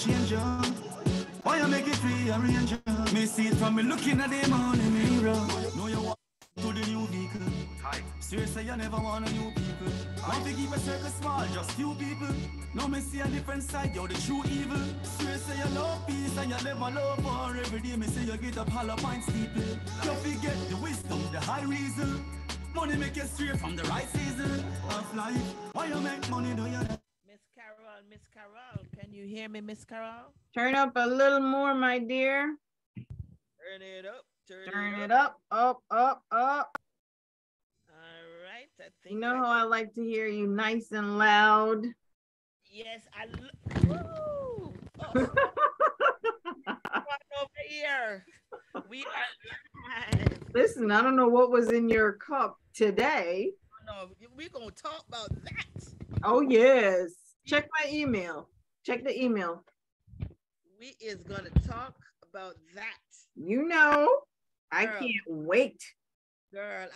change up. Why you make it free, arrange up? Me see it from me looking at the morning mirror. Know you want to the new vehicle. Seriously, you never want a new people. Want to keep a circle small, just few people. Now me see a different side, you're the true evil. Seriously, you love peace and you never love war. Every day me say you get up hollow point steeple. You forget the wisdom, the high reason. Money make you straight from the right season of life. Why you make money, do you? Miss Carol, can you hear me, Miss Carol? Turn up a little more, my dear. Turn it up. Turn it up, up, up, up. All right, I think you know how I like to hear you nice and loud. Yes, woo! Oh. Over here. We are live. Listen, I don't know what was in your cup today. No, we're gonna talk about that. Oh yes. Check my email. Check the email. We is gonna talk about that. You know, I can't wait. Girl,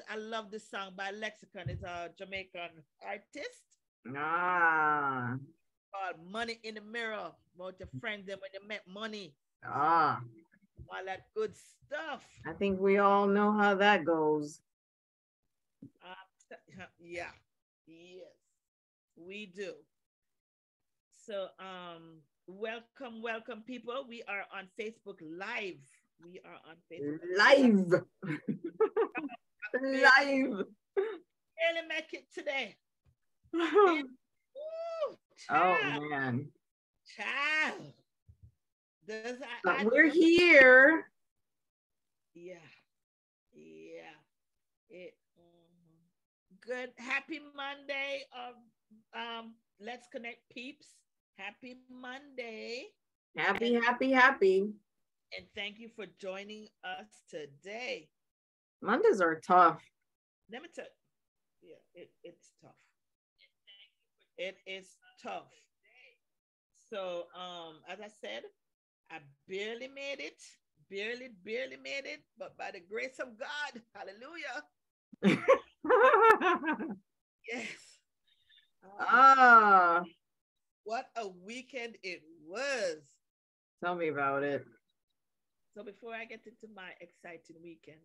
I love this song by Lexicon. It's a Jamaican artist. Ah. Called Money in the Mirror. About your friends and when you met money. Ah. All that good stuff. I think we all know how that goes. Yeah. Yes. We do. So welcome people. We are on Facebook Live. We are on Facebook Live. Live. Barely make it today. Oh man. Child. But we're here. Yeah. Good. Happy Monday. Let's connect peeps. Happy Monday. Happy. And thank you for joining us today. Mondays are tough. Let me tell you. Yeah, it's tough. It is tough. So, as I said, I barely made it. Barely made it. But by the grace of God, hallelujah. Yes. What a weekend it was. Tell me about it. So before I get into my exciting weekend.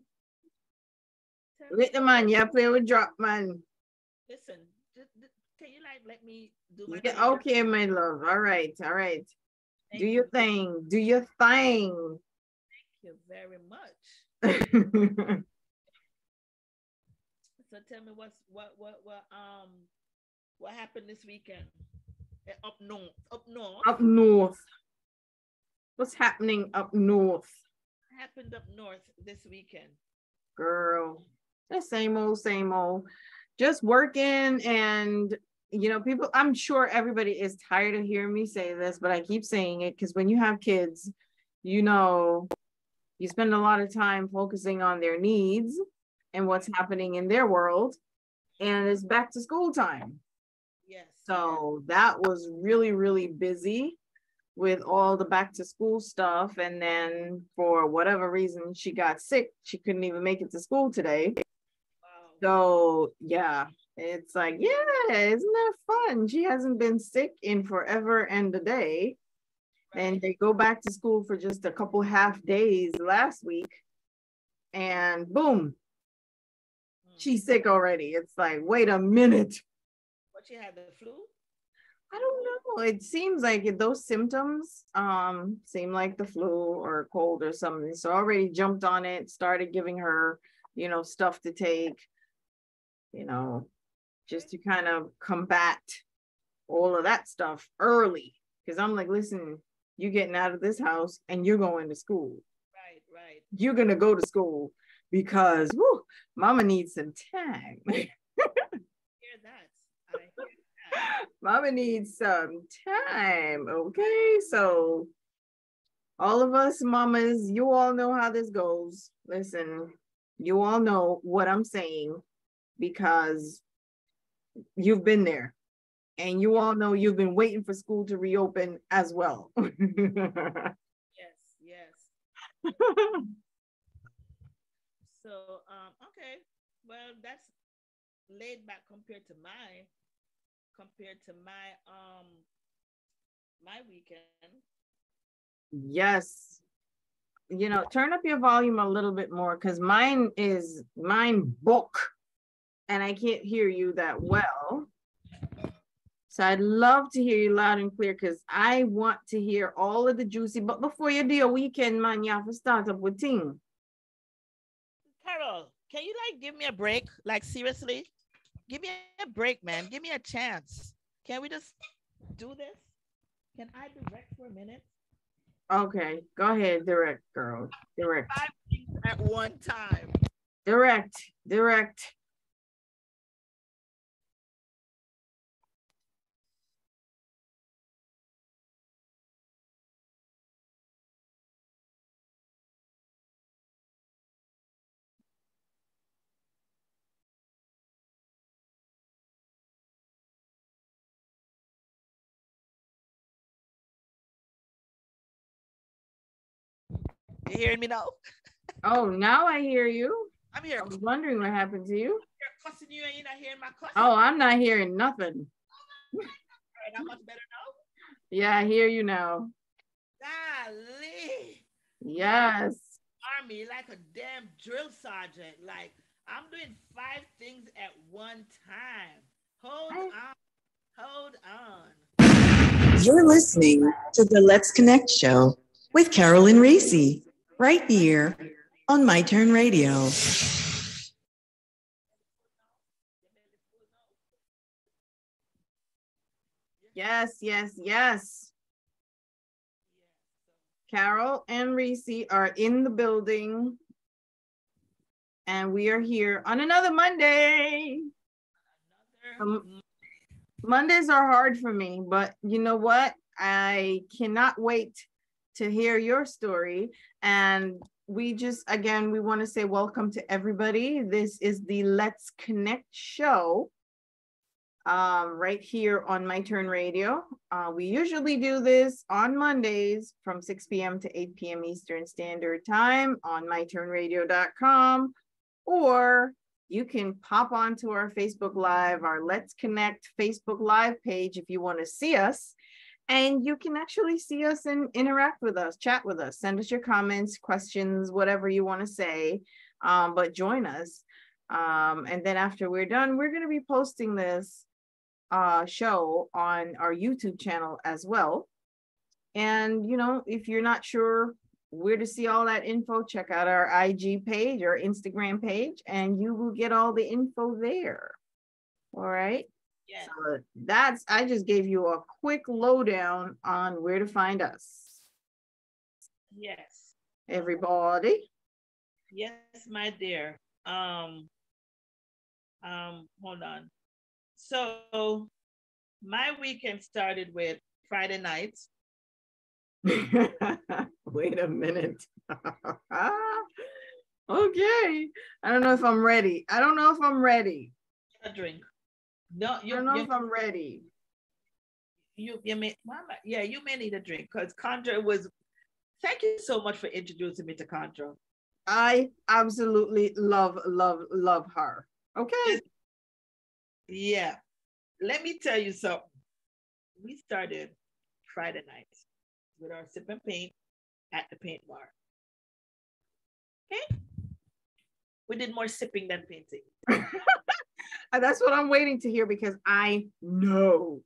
With the man, you play with drop, man. Listen, can you let me do my thing? Okay, my love. All right. Do your thing. Thank you very much. So tell me what happened this weekend? Up north. What's happening up north? What happened up north this weekend? Girl, the same old. Just working and people, I'm sure everybody is tired of hearing me say this, but I keep saying it because when you have kids, you spend a lot of time focusing on their needs and what's happening in their world, and it's back to school time. Yes. So that was really, really busy with all the back to school stuff. And then for whatever reason, she got sick. She couldn't even make it to school today. Wow. So yeah, it's like, yeah, isn't that fun? She hasn't been sick in forever and a day. Right. And they go back to school for just a couple half days last week. And boom, she's sick already. It's like, wait a minute. What, she had the flu? I don't know. It seems like those symptoms seem like the flu or cold or something. So I already jumped on it, started giving her, stuff to take, just to kind of combat all of that stuff early. Because I'm like, listen, you're getting out of this house and you're going to school. Right. You're going to go to school because mama needs some time. I hear that. Mama needs some time. Okay. So all of us mamas, you all know how this goes. Listen, you all know what I'm saying because you've been there. And you all know you've been waiting for school to reopen as well. Yes. So, okay. Well, that's laid back compared to my My weekend. Yes. You know, turn up your volume a little bit more because mine book and I can't hear you that well. So I'd love to hear you loud and clear because I want to hear all of the juicy, but before you do your weekend, man, you have to start up with thing. Carol, can you like give me a break? Like seriously? Give me a break, man. Give me a chance. Can we just do this? Can I direct for a minute? Okay, go ahead, direct, girl. Direct. 5 things at one time. Direct. You hearing me now? Oh, now I hear you. I'm here. I was wondering what happened to you. I'm cussing you and you're not hearing my cussing. Oh, I'm not hearing nothing. All right, that much better now? Yeah, I hear you now. Golly. Yes. Army like a damn drill sergeant. Like I'm doing 5 things at one time. Hold on. You're listening to the Let's Connect show with Carolyn Reese, right here on My Turn Radio. Yes. Carol and Reese are in the building. And we are here on another Monday. Mondays are hard for me, but you know what? I cannot wait to hear your story. And we want to say welcome to everybody. This is the Let's Connect show right here on My Turn Radio. We usually do this on Mondays from 6 p.m. to 8 p.m. Eastern Standard Time on myturnradio.com, or you can pop onto our Facebook Live, our Let's Connect Facebook Live page if you want to see us. And you can actually see us and interact with us, chat with us, send us your comments, questions, whatever you want to say, but join us. And then after we're done, we're going to be posting this show on our YouTube channel as well. And, you know, if you're not sure where to see all that info, check out our IG page or Instagram page, and you will get all the info there. All right. Yes. So I just gave you a quick lowdown on where to find us. Yes. Everybody. Yes, my dear. Hold on. So my weekend started with Friday nights. Wait a minute. Okay. I don't know if I'm ready. A drink. No, I don't know if I'm ready. You may, yeah, you may need a drink because Condra was. Thank you so much for introducing me to Condra. I absolutely love her. Okay. Yeah. Let me tell you something. We started Friday nights with our sip and paint at the paint bar. Okay. We did more sipping than painting. That's what I'm waiting to hear because I know.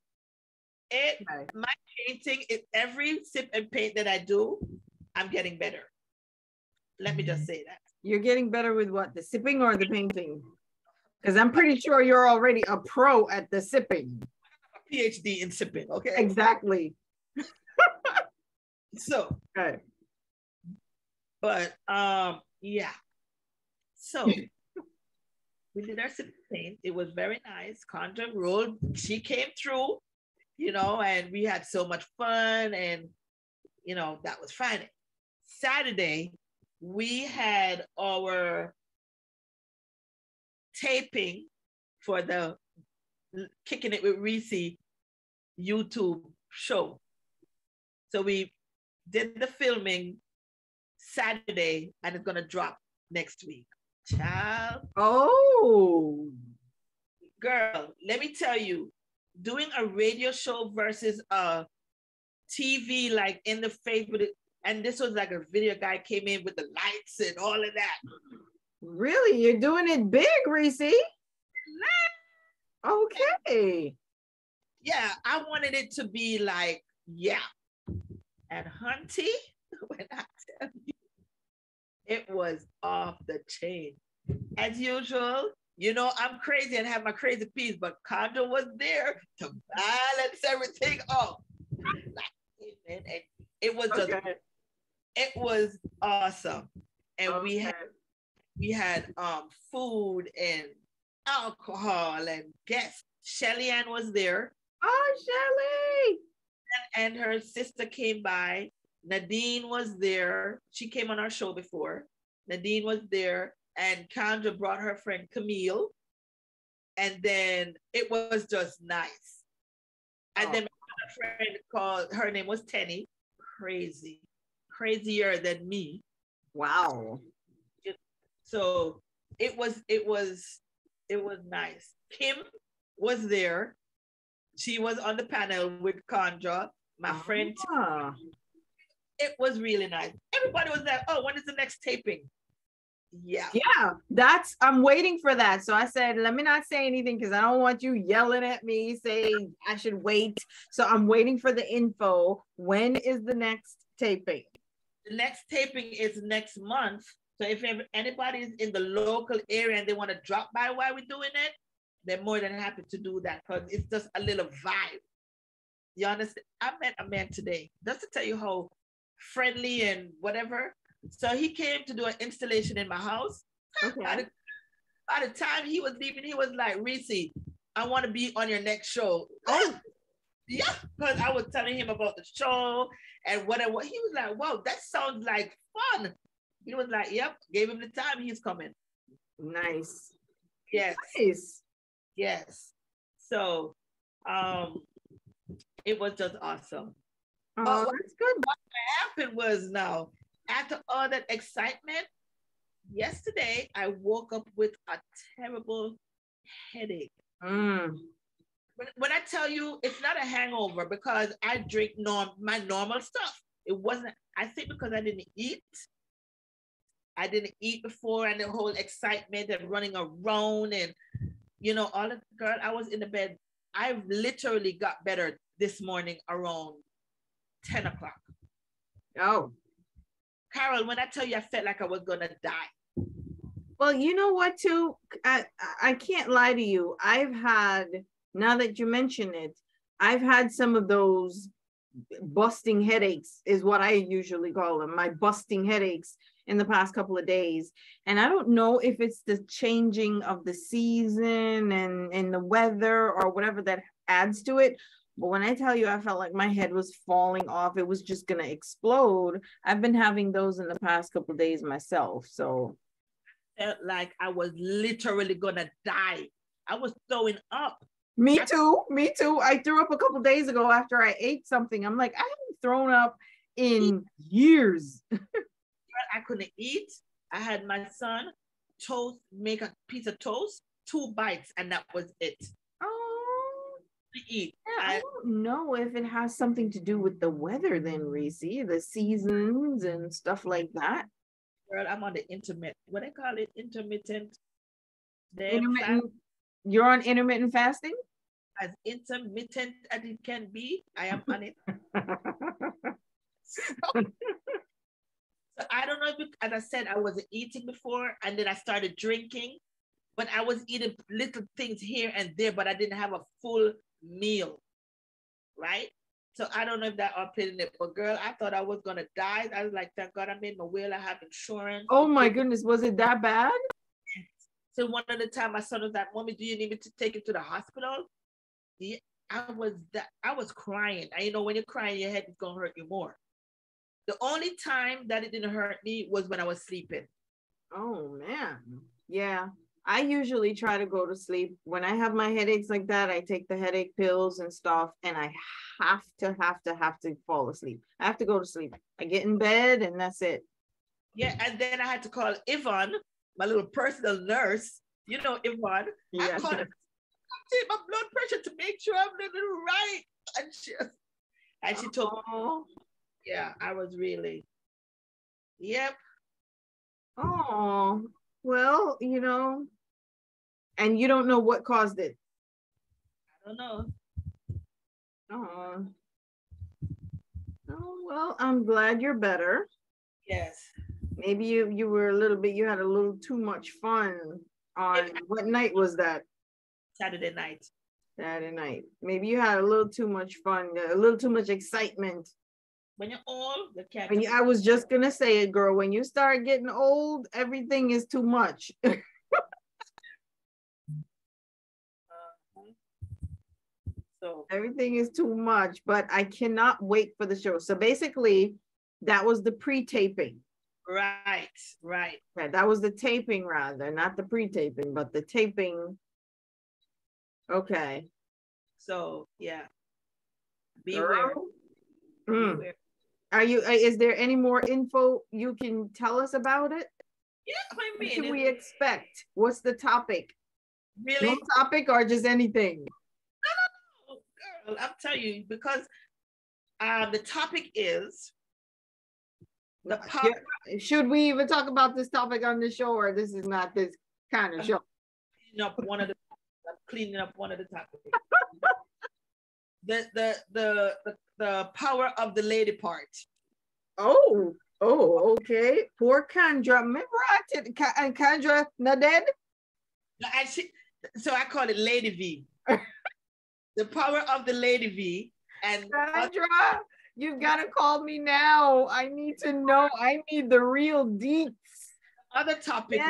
My painting, every sip and paint that I do, I'm getting better. Let me just say that. You're getting better with what? The sipping or the painting? Because I'm pretty sure you're already a pro at the sipping. A PhD in sipping, okay? Exactly. So, okay. But yeah. So we did our sip and paint. It was very nice. Condra rolled. She came through, you know, and we had so much fun, and you know, that was Friday. Saturday, we had our taping for the Kicking It with Reese YouTube show. So we did the filming Saturday, and it's gonna drop next week. Child. Oh. Girl, let me tell you, doing a radio show versus a TV like in the face with it. And this was like a video guy came in with the lights and all of that. Really? You're doing it big, Reese? Okay. Yeah, I wanted it to be like, yeah. And Hunty, when I tell you, it was off the chain. As usual, you know, I'm crazy and have my crazy piece, but Conjo was there to balance everything off. And it was just, it was awesome. And we had food and alcohol and guests. Shelly Ann was there. Oh, Shelly! And her sister came by. Nadine was there. She came on our show before. Nadine was there. And Kendra brought her friend Camille. And then it was just nice. And then my friend called, her name was Tenny. Crazy. Crazier than me. Wow. So it was nice. Kim was there. She was on the panel with Conja, my friend. It was really nice. Everybody was like, oh, when is the next taping? Yeah. Yeah, I'm waiting for that. So I said, let me not say anything because I don't want you yelling at me saying I should wait. So I'm waiting for the info. When is the next taping? The next taping is next month. So if anybody is in the local area and they want to drop by while we're doing it, they're more than happy to do that because it's just a little vibe. You understand? I met a man today, just to tell you how friendly and whatever. So he came to do an installation in my house. Okay. By the time he was leaving, he was like, Reese, I want to be on your next show. Oh, yeah, because I was telling him about the show and whatever. He was like, whoa, that sounds like fun. He was like, yep, gave him the time, he's coming. Nice. Yes. Nice. Yes. So it was just awesome. Oh, but that's good. What happened was now, after all that excitement, yesterday I woke up with a terrible headache. When I tell you it's not a hangover because I drink my normal stuff. It wasn't, I think because I didn't eat. I didn't eat before and the whole excitement and running around and, you know, all of the girl, I was in the bed. I literally got better this morning around 10 o'clock. Oh. Carol, when I tell you I felt like I was going to die. Well, you know what, too? I can't lie to you. I've had, now that you mention it, I've had some of those busting headaches is what I usually call them, my busting headaches in the past couple of days. And I don't know if it's the changing of the season and the weather or whatever that adds to it. But when I tell you, I felt like my head was falling off. It was just going to explode. I've been having those in the past couple of days myself. So I felt like I was literally going to die. I was throwing up. Me too. I threw up a couple of days ago after I ate something. I'm like, I haven't thrown up in years. I couldn't eat. I had my son make a piece of toast, 2 bites, and that was it. Oh, to eat. Yeah, I don't know if it has something to do with the weather then, Reese, the seasons and stuff like that. Girl, I'm on the intermittent, what I call it, intermittent. You're on intermittent fasting? As intermittent as it can be, I am on it. So I don't know if, as I said, I wasn't eating before and then I started drinking, but I was eating little things here and there, but I didn't have a full meal, right? So I don't know if that all played in it, but girl, I thought I was gonna die. I was like, thank God I made my will, I have insurance. Oh my goodness, was it that bad? So one of the time my son was like, Mommy, do you need me to take you to the hospital? Yeah, I was crying. And you know, when you're crying, your head is gonna hurt you more. The only time that it didn't hurt me was when I was sleeping. Oh man. Yeah. I usually try to go to sleep. When I have my headaches like that, I take the headache pills and stuff, and I have to fall asleep. I have to go to sleep. I get in bed and that's it. Yeah, and then I had to call Yvonne, my little personal nurse. You know Yvonne. Yeah. I called her, take my blood pressure to make sure I'm living right. And And she told me, Oh, yeah, I was really, yep. oh, well, you know, and you don't know what caused it. I don't know. Oh, oh, well, I'm glad you're better. Yes. Maybe you were a little bit, you had a little too much fun on, what night was that? Saturday night. Saturday night. Maybe you had a little too much fun, a little too much excitement. When you're old, the cat. I was just gonna say it, girl. When you start getting old, everything is too much. So Everything is too much, but I cannot wait for the show. So basically, that was the pre-taping. right. Yeah, that was the taping rather, not the pre-taping, but the taping. Okay. So yeah. Beware. Girl. Mm. Beware. Is there any more info you can tell us about it? Yeah, I What mean, can we expect? What's the topic? really? No topic or just anything? No, girl, I'm telling you, because the topic is the power. Should we even talk about this topic on the show, or this is not this kind of show? I'm cleaning up one of the topics. the power of the lady part. Oh, okay. Poor Kendra. Remember and Kendra not dead? So I call it Lady V. The power of the Lady V. And Kendra, you've got to call me now. I need to know. I need the real deets. Other topic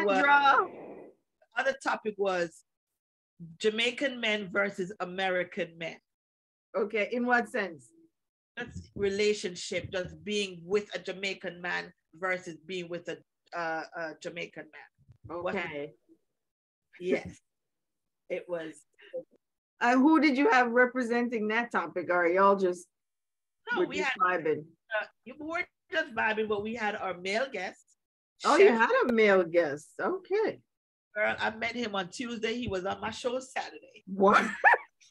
was Jamaican men versus American men. Okay, in what sense? That's relationship, just being with a Jamaican man versus being with a Jamaican man. Okay. Yes, it was. Who did you have representing that topic? Or y'all just we had vibing? You were just vibing, but we had our male guest. Oh, Chef. You had a male guest. Okay. Girl, I met him on Tuesday. He was on my show Saturday. What?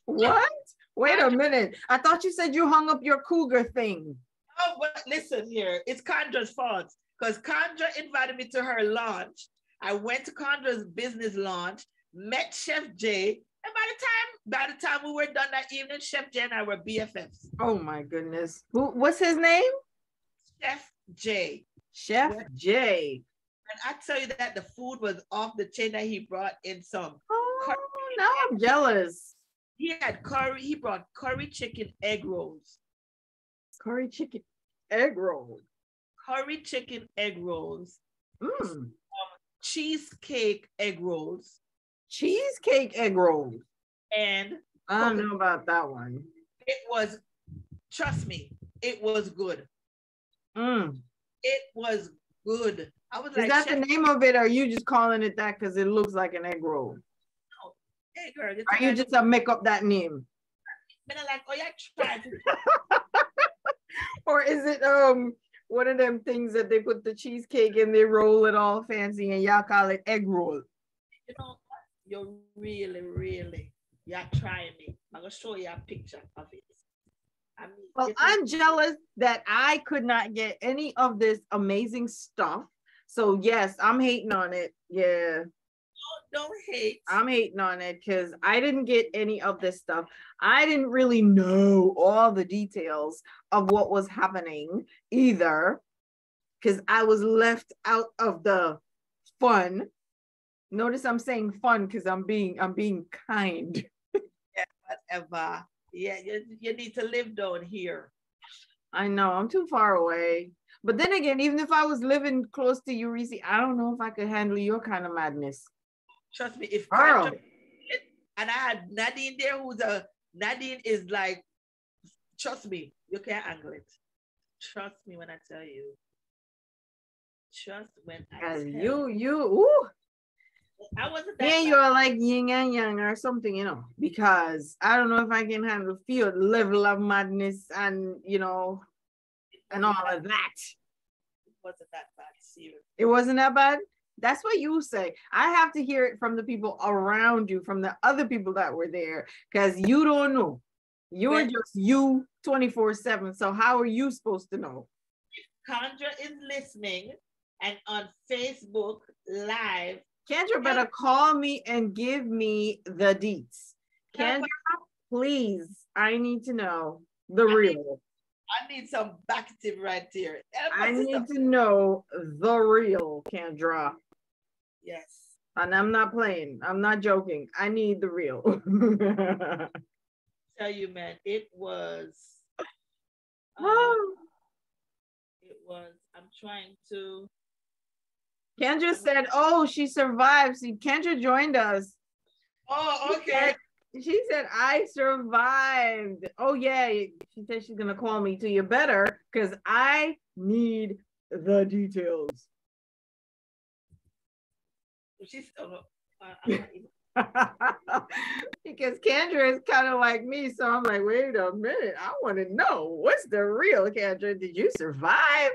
What? Wait a minute. I thought you said you hung up your cougar thing. Oh, but listen here. It's Condra's fault. Because Condra invited me to her launch. I went to Condra's business launch, met Chef Jay. And by the time we were done that evening, Chef Jay and I were BFFs. Oh my goodness. What's his name? Chef Jay. Chef Jay. And I tell you that the food was off the chain, that he brought in some. Oh, now I'm jealous. He had curry. He brought curry chicken egg rolls. Curry chicken egg rolls. Curry chicken egg rolls. Cheesecake egg rolls. Cheesecake egg rolls. And I don't know about that one. It was, trust me, it was good. It was good. I was Is that the name of it, or are you just calling it that because it looks like an egg roll? No. Hey girl, are you just make up that name? Like, oh yeah, try it. Or is it one of them things that they put the cheesecake and they roll it all fancy and y'all call it egg roll? You know, you're really, you're trying me. I'm gonna show you a picture of it. Well, I'm jealous that I could not get any of this amazing stuff. So yes, I'm hating on it. Yeah. Don't hate. I'm hating on it because I didn't get any of this stuff. I didn't really know all the details of what was happening either, because I was left out of the fun. Notice I'm saying fun because I'm being kind. Yeah, whatever. Yeah, you need to live down here. I know, I'm too far away. But then again, even if I was living close to you, Reese, I don't know if I could handle your kind of madness. Trust me, if Girl. And I had Nadine there, Nadine is like, trust me, you can't handle it. Trust me when I tell you. Trust when I tell you. I wasn't that. Yeah, you're like yin and yang or something, because I don't know if I can handle the level of madness and and all of that. It wasn't that bad, seriously. It wasn't that bad? That's what you say. I have to hear it from the people around you, from the other people that were there, because you don't know. You're just you 24/7. So how are you supposed to know? Kendra is listening and on Facebook Live. Kendra better call me and give me the deets. Kendra, please, I need to know the real. I need some backup right here. I need to know the real, Kendra. Yes. And I'm not playing. I'm not joking. I need the real. Tell you, man, it was. I'm trying to. Kendra said, "Oh, she survived." See, Kendra joined us. Oh, okay. She said, "I survived." Oh yeah, she said she's gonna call me to you better because I need the details. She's because Kendra is kind of like me, so I'm like, wait a minute, I want to know what's the real, Kendra. Did you survive?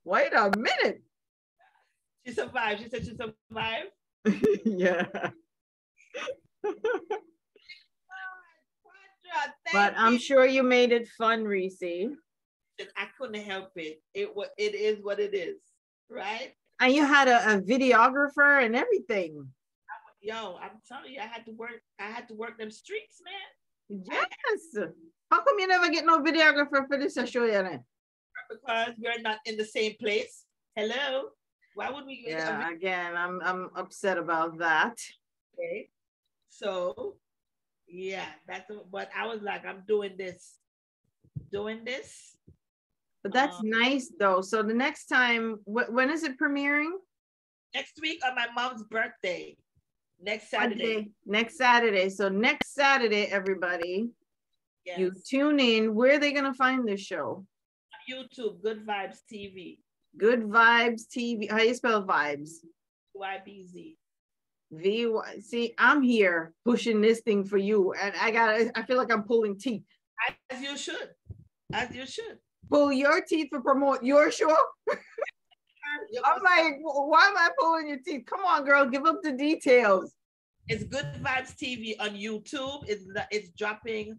Wait a minute. She survived. She said she survived. Yeah. But I'm sure you made it fun, Reese. I couldn't help it. It is what it is, right? And you had a videographer and everything. Yo, I'm telling you, I had to work them streets, man. Yes. How come you never get no videographer for this show, Yana? Because we're not in the same place. Hello. Why would we? Yeah, again, I'm upset about that. Okay. So, yeah, but I was like, I'm doing this. But that's nice though. So the next time, when is it premiering? Next week on my mom's birthday. Next Saturday. Okay. Next Saturday. So next Saturday, everybody, yes. You tune in. Where are they gonna find this show? YouTube, Good Vibes TV. Good Vibes TV. How you spell vibes? YBZ. See, I'm here pushing this thing for you, and I feel like I'm pulling teeth. As you should. As you should. Pull your teeth to promote your show. I'm like, why am I pulling your teeth? Come on, girl, give up the details. It's Good Vibes TV on YouTube. It's dropping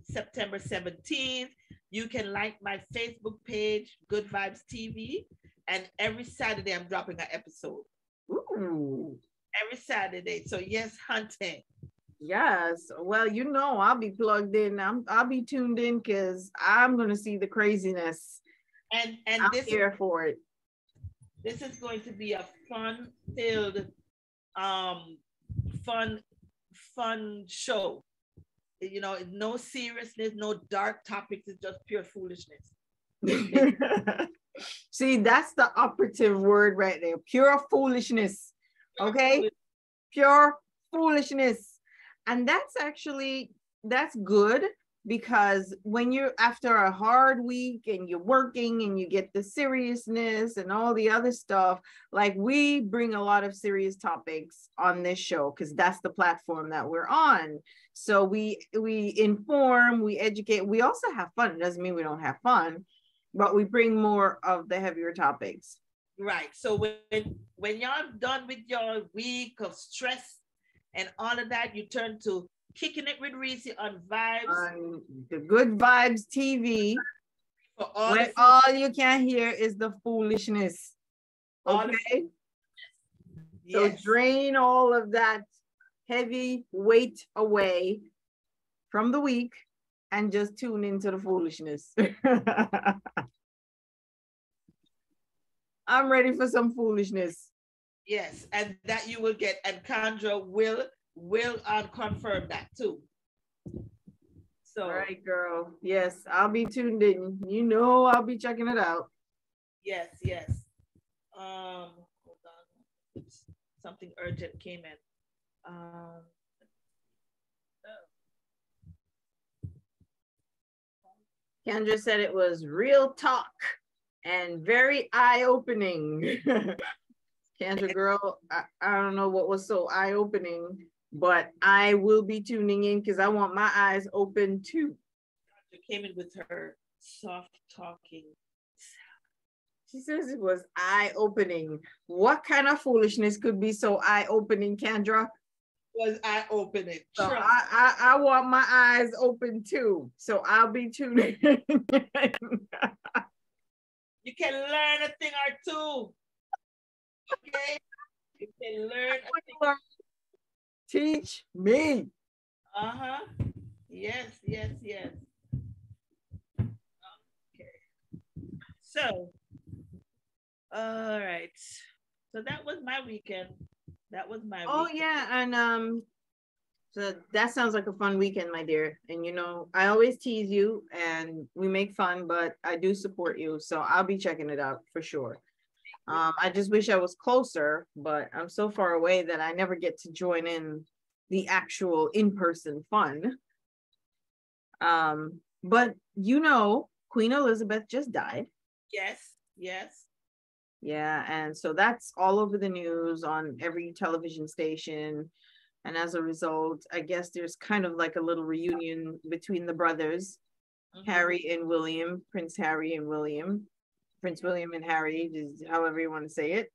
September 17th. You can like my Facebook page, Good Vibes TV, and every Saturday I'm dropping an episode. Ooh. Every Saturday. So yes, hunting. Yes. Well, you know, I'll be plugged in. I'll be tuned in because I'm gonna see the craziness. And I'm here for it. This is going to be a fun-filled, fun show. You know, no seriousness, no dark topics. It's just pure foolishness. See, that's the operative word right there. Pure foolishness. Okay? Pure foolishness. And that's good, because when you're after a hard week and you're working and you get the seriousness and all the other stuff, like we bring a lot of serious topics on this show because that's the platform that we're on. So we inform, we educate, we also have fun. It doesn't mean we don't have fun, but we bring more of the heavier topics. Right. So when y'all done with your week of stress and all of that, you turn to Kicking It with Reese on Vibes. On the Good Vibes TV. All you can hear is the foolishness. Okay? Yes. So drain all of that heavy weight away from the week and just tune into the foolishness. I'm ready for some foolishness. Yes, and that you will get, and Kendra will confirm that too. So, all right, girl. Yes, I'll be tuned in. You know, I'll be checking it out. Yes. Hold on. Something urgent came in. Kendra said it was real talk and very eye-opening. Kendra, girl, I don't know what was so eye-opening, but I will be tuning in because I want my eyes open too. Kendra came in with her soft talking. She says it was eye-opening. What kind of foolishness could be so eye-opening, Kendra? was eye-opening. So I want my eyes open too. So I'll be tuning in. You can learn a thing or two. Okay? You can learn a thing. Teach me. Uh-huh. Yes. Okay. So, all right. So that was my weekend. Oh yeah, and so that sounds like a fun weekend, my dear. And I always tease you and we make fun, but I do support you. So I'll be checking it out for sure. I just wish I was closer, but I'm so far away that I never get to join in the actual in-person fun. But Queen Elizabeth just died. Yes. Yeah, and so that's all over the news on every television station. And as a result, I guess there's kind of like a little reunion between the brothers, Harry and William, Prince Harry and William, Prince William and Harry, just however you want to say it.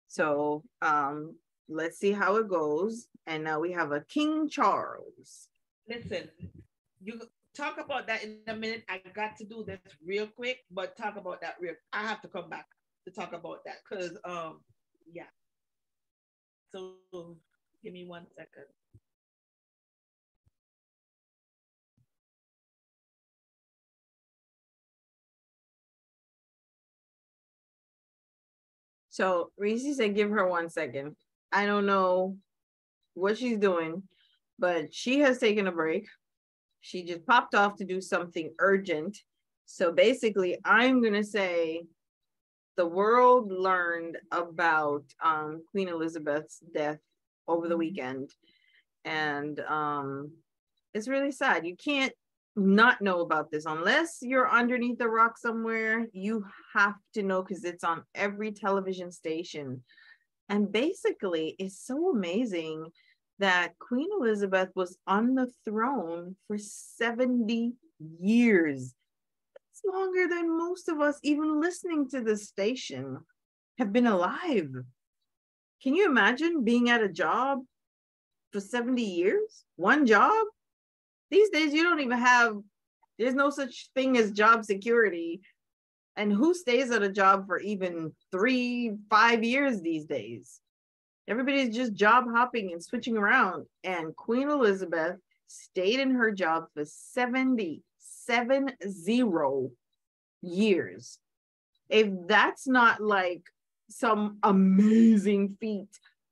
So let's see how it goes. And now we have a King Charles. Listen, you talk about that in a minute. I got to do this real quick, but talk about that I have to come back to talk about that because yeah. So give me 1 second. So Reese said, give her 1 second. I don't know what she's doing, but she has taken a break. She just popped off to do something urgent. So basically, I'm going to say the world learned about Queen Elizabeth's death over the weekend. And it's really sad. You can't not know about this unless you're underneath a rock somewhere. You have to know because it's on every television station. And basically, it's so amazing that Queen Elizabeth was on the throne for 70 years. It's longer than most of us, even listening to this station, have been alive. Can you imagine being at a job for 70 years? One job? These days, you don't even have, there's no such thing as job security. And who stays at a job for even 3-5 years these days? Everybody's just job hopping and switching around. And Queen Elizabeth stayed in her job for 70 years. If that's not like some amazing feat,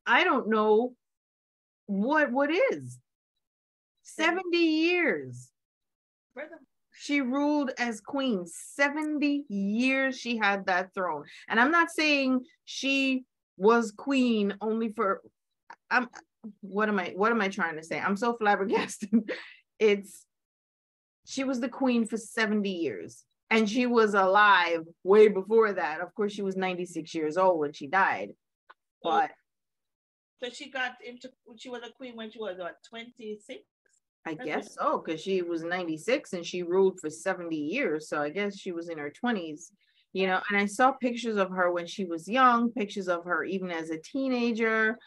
I don't know what is. 70 years. She ruled as queen. 70 years she had that throne. And I'm not saying she was queen only for, what am I trying to say? I'm so flabbergasted. She was the queen for 70 years. And she was alive way before that. Of course, she was 96 years old when she died. But so she was a queen when she was what, 26? I guess so, because she was 96 and she ruled for 70 years. So I guess she was in her 20s, and I saw pictures of her when she was young, pictures of her even as a teenager.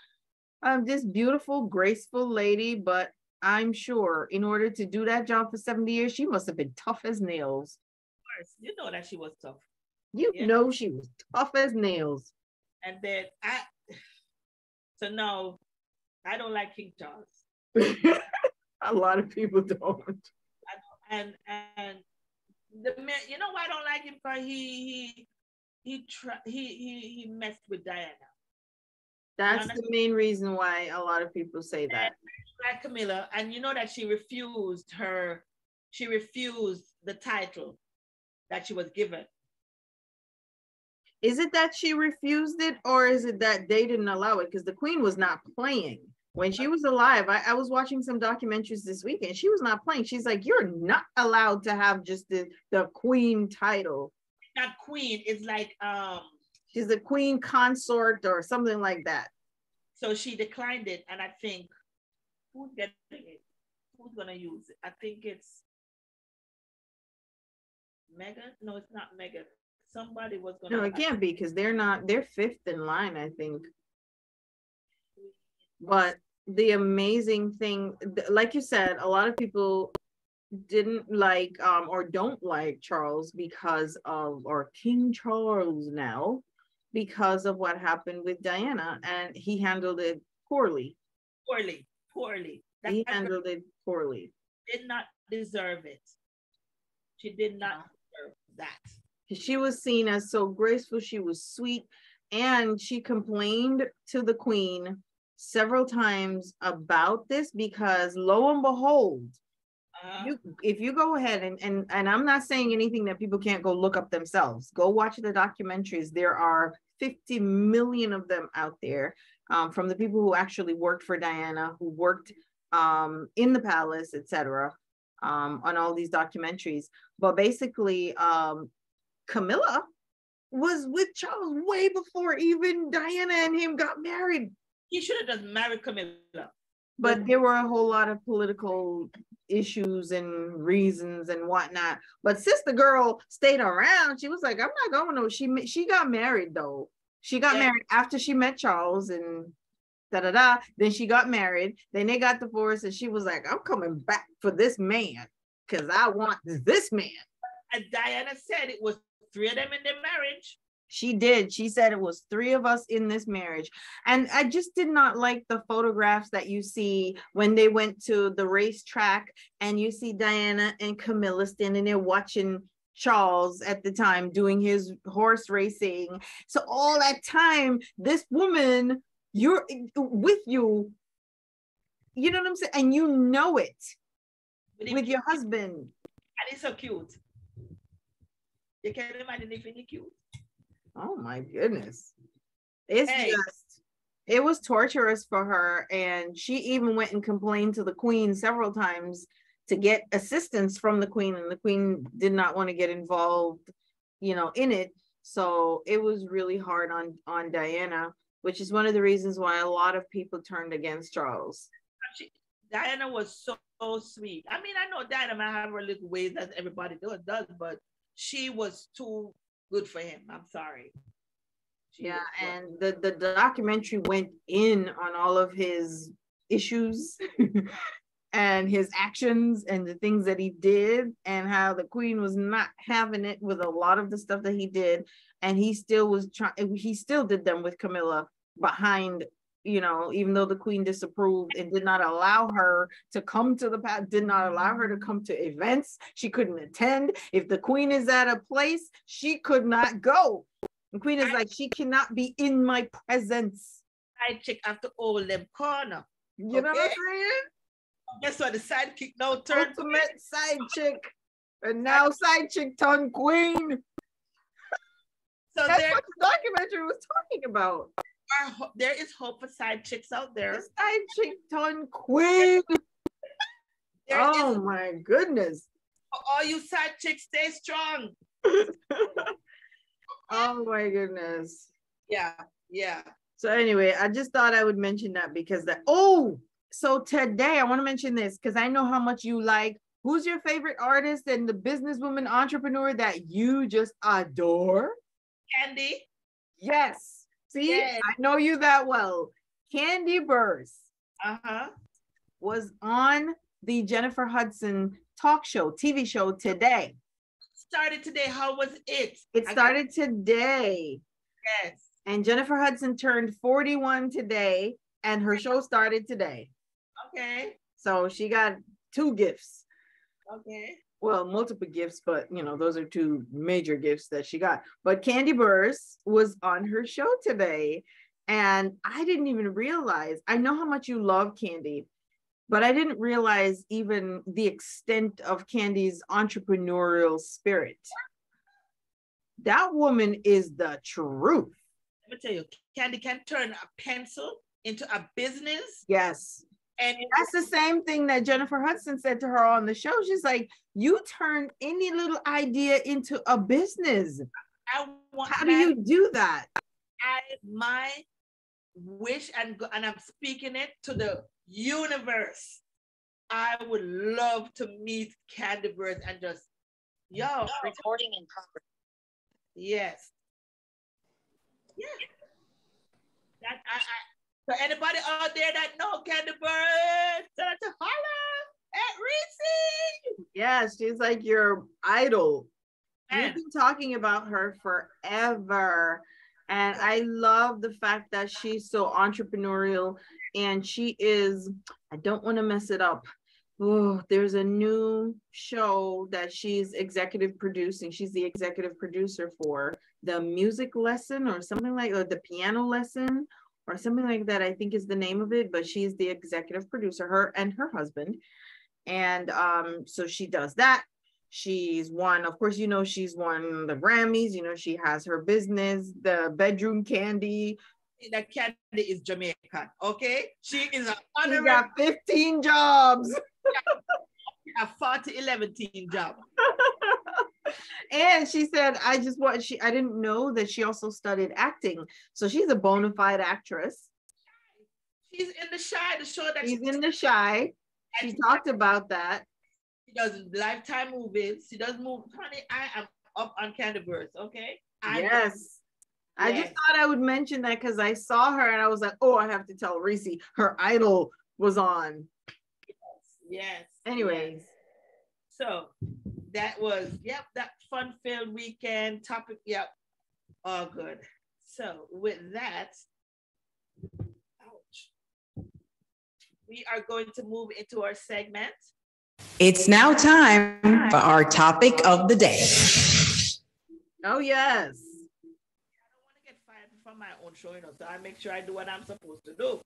This beautiful, graceful lady, but I'm sure in order to do that job for 70 years, she must have been tough as nails. Of course, you know that she was tough. You know she was tough as nails. And then so no, I don't like King Charles. A lot of people don't. And the man, you know why I don't like him? Because he messed with Diana. That's the main reason why a lot of people say that. Like Camilla, and you know that she refused the title that she was given. Is it that she refused it, or is it that they didn't allow it? Because the queen was not playing. When she was alive, I was watching some documentaries this weekend. She was not playing. She's like, you're not allowed to have just the queen title. Not queen, it's like she's a queen consort or something like that. So she declined it, and I think who's getting it? Who's gonna use it? I think it's Meghan. No, it's not Meghan. Somebody was gonna. No, it can't be because they're fifth in line, I think. But the amazing thing, like you said, a lot of people didn't like or don't like Charles because of, or King Charles now, because of what happened with Diana, and he handled it poorly. Poorly. He handled it poorly. Did not deserve it. She did not deserve that. She was seen as so graceful. She was sweet, and she complained to the Queen several times about this, because lo and behold, if you go ahead and I'm not saying anything that people can't go look up themselves, go watch the documentaries. There are 50 million of them out there, from the people who actually worked for Diana, who worked in the palace, etc., on all these documentaries. But basically, Camilla was with Charles way before even Diana and him got married. He should have just married Camilla. But there were a whole lot of political issues and reasons and whatnot. But sister girl stayed around. She was like, I'm not going to. She got married though. She got married after she met Charles and da-da-da. Then she got married. Then they got divorced, and she was like, I'm coming back for this man because I want this man. And Diana said it was 3 of them in their marriage. She did. She said it was 3 of us in this marriage. And I just did not like the photographs that you see when they went to the racetrack, and you see Diana and Camilla standing there watching Charles at the time doing his horse racing. So all that time, this woman, you're with you, you know what I'm saying? And you know it with your husband. And it's so cute. You can imagine if it's cute. Oh my goodness. It was torturous for her. And she even went and complained to the Queen several times to get assistance from the Queen, and the Queen did not want to get involved, in it. So it was really hard on Diana, which is one of the reasons why a lot of people turned against Charles. Diana was so sweet. I mean, I know Diana might have her little ways that everybody does, but she was too good for him. I'm sorry. And the documentary went in on all of his issues and his actions and the things that he did, and how the Queen was not having it with a lot of the stuff that he did. And he still did them with Camilla behind, even though the Queen disapproved and did not allow her to come to the palace, did not allow her to come to events. She couldn't attend. If the Queen is at a place, she could not go. The Queen is like, she cannot be in my presence. Side chick after all them corner. You know what I'm saying? Guess what? The sidekick now turned ultimate side chick, and now side chick turned queen. So that's what the documentary was talking about. There is hope for side chicks out there. The side chick turned queen. My goodness! All you side chicks, stay strong. Oh my goodness! Yeah. So anyway, I just thought I would mention that because so today I want to mention this because I know how much you like. Who's your favorite artist and the businesswoman entrepreneur that you just adore? Kandi. Yes. See, yes. I know you that well. Kandi Burruss was on the Jennifer Hudson talk show, TV show today. Started today. How was it? It started today. Yes. And Jennifer Hudson turned 41 today, and her show started today. Okay. So she got 2 gifts. Okay. Well, multiple gifts, but those are 2 major gifts that she got. But Kandi Burruss was on her show today, and I didn't even realize. I know how much you love Kandi, but I didn't realize even the extent of Kandi's entrepreneurial spirit. That woman is the truth. Let me tell you, Kandi can turn a pencil into a business. Yes. And that's the same thing that Jennifer Hudson said to her on the show. She's like, you turn any little idea into a business. How do you do that? My wish, and I'm speaking it to the universe. I would love to meet Kandi Burruss and just, recording in progress. Yes. Yeah. So anybody out there that know Candy Bird, tell her to holler at Reese. Yes, she's like your idol. And We've been talking about her forever. And I love the fact that she's so entrepreneurial and she is, I don't want to mess it up. Oh, there's a new show that she's executive producing. She's the executive producer for The Music Lesson or something like, or The Piano Lesson or something like that, I think is the name of it, but she's the executive producer, her and her husband. And so she does that. She's won, of course, you know, she's won the Grammys, you know, she has her business, the Bedroom Candy. the Candy is Jamaican, okay? She is an She honorary. got 15 jobs. A 11 job. And she said, I didn't know that she also studied acting. So she's a bona fide actress. She's in The Shy, the show that She's in The Shy. She talked about that. She does Lifetime movies. She does movies. Honey, I am up on Candy Birds, okay? Yes. I just thought I would mention that because I saw her and I was like, oh, I have to tell Reese her idol was on. Yes. Anyways. So that was, that fun-filled weekend topic. Yep. All good. So with that, ouch, we are going to move into our segment. It's now time for our topic of the day. Oh, yes. I don't want to get fired from my own show, you know, so I make sure I do what I'm supposed to do.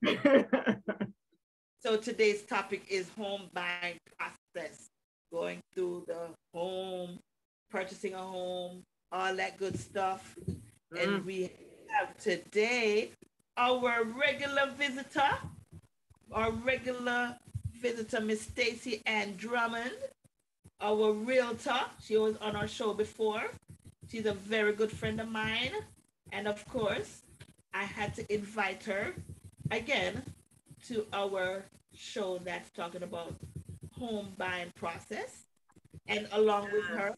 So today's topic is home buying process, going through the home, purchasing a home, all that good stuff. And we have today our regular visitor, Miss Stacey Ann Drummond, our realtor. She was on our show before. She's a very good friend of mine. And of course, I had to invite her again to our show that's talking about home buying process. And along with her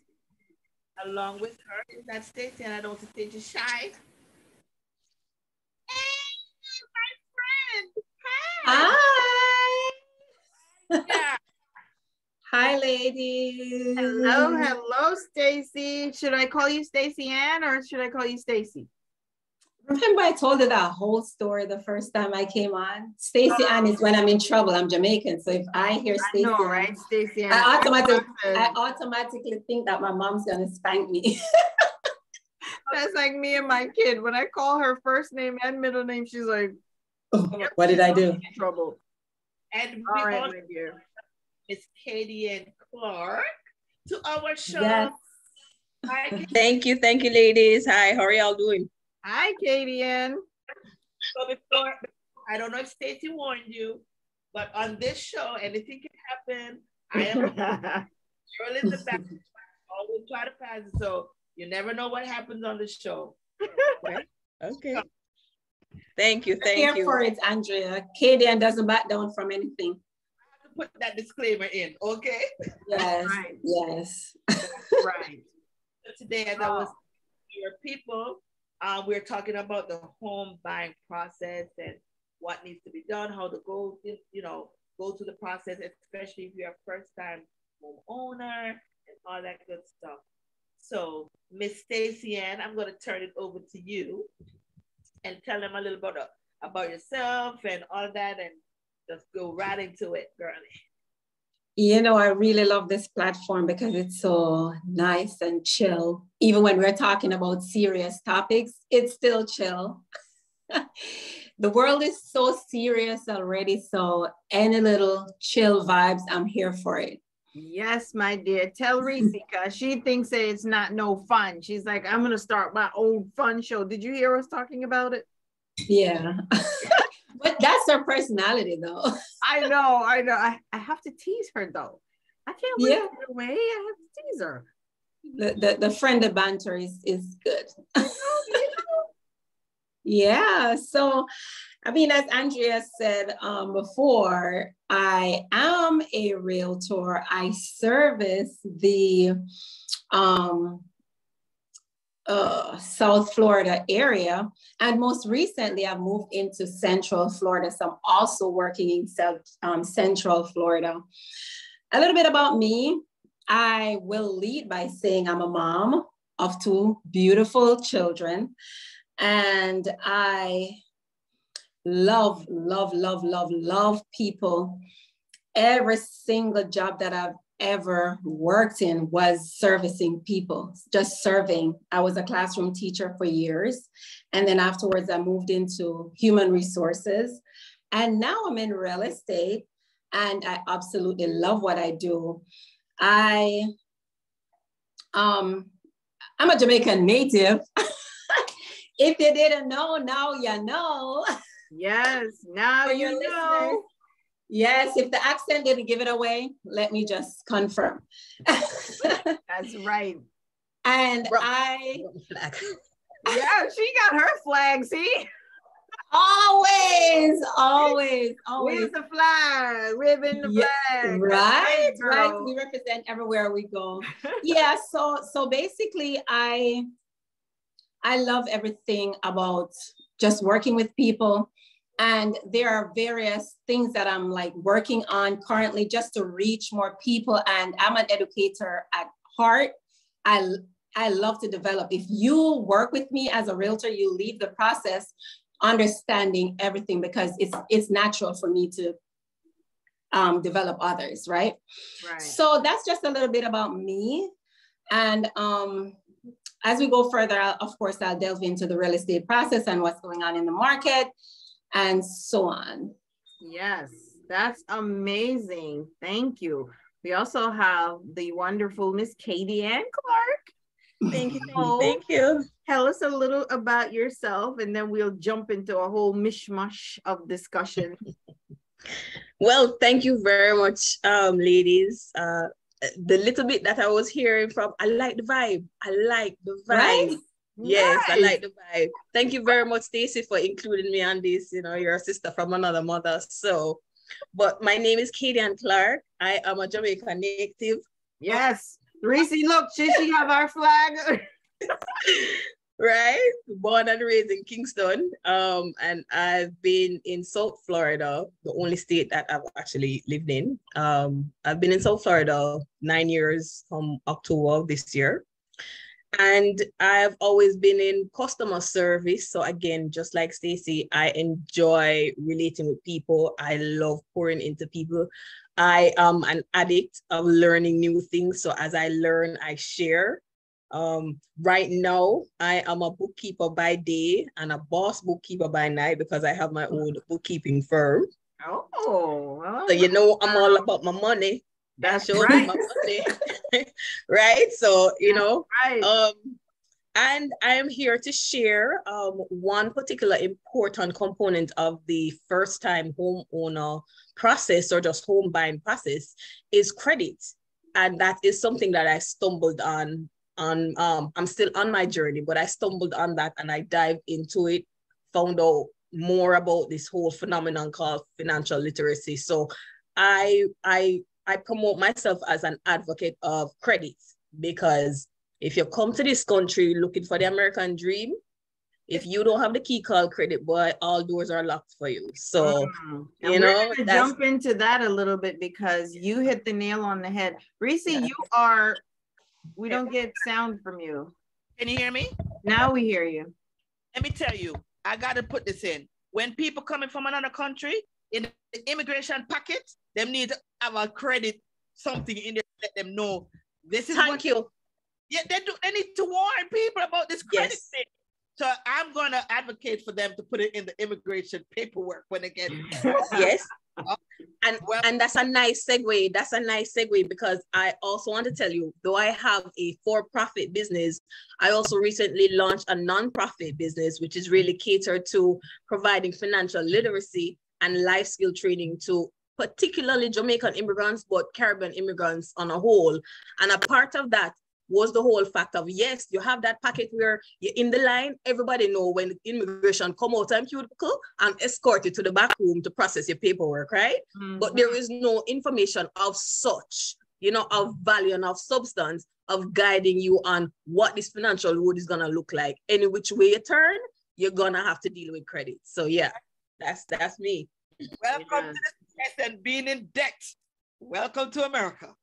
is that Stacey, and I don't see Stacey shy. Hey, my friend. Hi. Yeah. Hi, ladies. Hello, Stacey. Should I call you Stacey Ann or should I call you Stacey? Remember I told you that whole story the first time I came on? Stacey Ann is when I'm in trouble. I'm Jamaican. So if I hear Stacey Ann, right? Stacey Ann. I automatically think that my mom's going to spank me. That's like me and my kid. When I call her first name and middle name, she's like, what did I do? In trouble. And we All right, also my dear. Miss Katie and Clark to our show. Yes. Hi, Thank you, ladies. Hi, how are y'all doing? Hi, Katie Ann. so before, I don't know if Stacey warned you, but on this show, anything can happen. I am girl in the back. Always try to pass it, so you never know what happens on the show. Okay. Thank you. Here for it, Andrea. Katie Ann doesn't back down from anything. I have to put that disclaimer in, okay? Yes. Right. Yes. Right. So today, as I was your people, we're talking about the home buying process and what needs to be done, how to go, go through the process, especially if you're a first-time homeowner and all that good stuff. So, Miss Stacey Ann, I'm going to turn it over to you and tell them a little bit about yourself and all that, and just go right into it, girlie. You know, I really love this platform because it's so nice and chill. Even when we're talking about serious topics, it's still chill. The world is so serious already, so any little chill vibes, I'm here for it. Yes, my dear. Tell Risika. She thinks that it's not no fun. She's like, I'm going to start my own fun show. Did you hear us talking about it? Yeah. But that's her personality, though. I know. I have to tease her, though. I can't let her get away. I have to tease her. The friendly banter is good. Yeah. So, I mean, as Andrea said before, I am a realtor. I service the South Florida area. And most recently, I've moved into Central Florida. So I'm also working in Central Florida. A little bit about me. I will lead by saying I'm a mom of 2 beautiful children. And I love, love, love, love, love people. Every single job that I've ever worked in was servicing people, just serving. I was a classroom teacher for years. And then afterwards, I moved into human resources. And now I'm in real estate, and I absolutely love what I do. I'm a Jamaican native. If you didn't know, now you know. Yes, now you know. Listeners. Yes, if the accent didn't give it away, let me just confirm. That's right. And yeah, she got her flag, see? Always. Where's the flag? Waving the flag. Right. We represent everywhere we go. Yeah, so basically I love everything about just working with people. And there are various things that I'm like working on currently just to reach more people. And I'm an educator at heart. I love to develop. If you work with me as a realtor, you leave the process understanding everything, because it's natural for me to develop others, right? So that's just a little bit about me. And as we go further, of course, I'll delve into the real estate process and what's going on in the market and so on. Yes, that's amazing. Thank you. We also have the wonderful Miss Katie Ann Clark. Thank you. Thank you. Tell us a little about yourself, and then we'll jump into a whole mishmash of discussion. Well, thank you very much, ladies. The little bit that I was hearing from, I like the vibe. Right? Yes, nice. I like the vibe. Thank you very much, Stacey, for including me on this. You know, you're a sister from another mother. So, but my name is Katie Ann Clark. I am a Jamaican native. Yes. Reese, look, she have our flag. Right? Born and raised in Kingston. And I've been in South Florida, the only state that I've actually lived in. I've been in South Florida 9 years from October of this year. And I've always been in customer service. So again, just like Stacey, I enjoy relating with people. I love pouring into people. I am an addict of learning new things. So as I learn, I share. Right now, I am a bookkeeper by day and a boss bookkeeper by night because I have my own bookkeeping firm. Oh, well, so you know, I'm all about my money. That's right. My money. Right. So, you know, right. And I am here to share one particular important component of the first-time homeowner process, or just home buying process, is credit. And that is something that I stumbled on. I'm still on my journey, but I stumbled on that and I dived into it, found out more about this whole phenomenon called financial literacy. So I promote myself as an advocate of credit, because if you come to this country looking for the American dream, if you don't have the key called credit, boy, all doors are locked for you. So, you know, we're gonna jump into that a little bit, because you hit the nail on the head. Reese, you are, we don't get sound from you. Can you hear me? Now we hear you. Let me tell you, I got to put this in. When people coming from another country, in the immigration packet, them need to have a credit, something in there, let them know this is Thank you. Yeah, they need to warn people about this credit thing. So I'm going to advocate for them to put it in the immigration paperwork when they get yes. And that's a nice segue. That's a nice segue, because I also want to tell you, though I have a for-profit business, I also recently launched a non-profit business, which is really catered to providing financial literacy and life skill training to particularly Jamaican immigrants, but Caribbean immigrants on a whole. And a part of that was the whole fact of, yes, you have that packet where you're in the line, everybody know when immigration come out and cubicle and escort you to the back room to process your paperwork, right? Mm-hmm. But there is no information of such. of value and of substance, of guiding you on what this financial road is gonna look like. Any which way you turn, you're gonna have to deal with credit. So yeah, that's me. Welcome to the stress and being in debt. Welcome to America.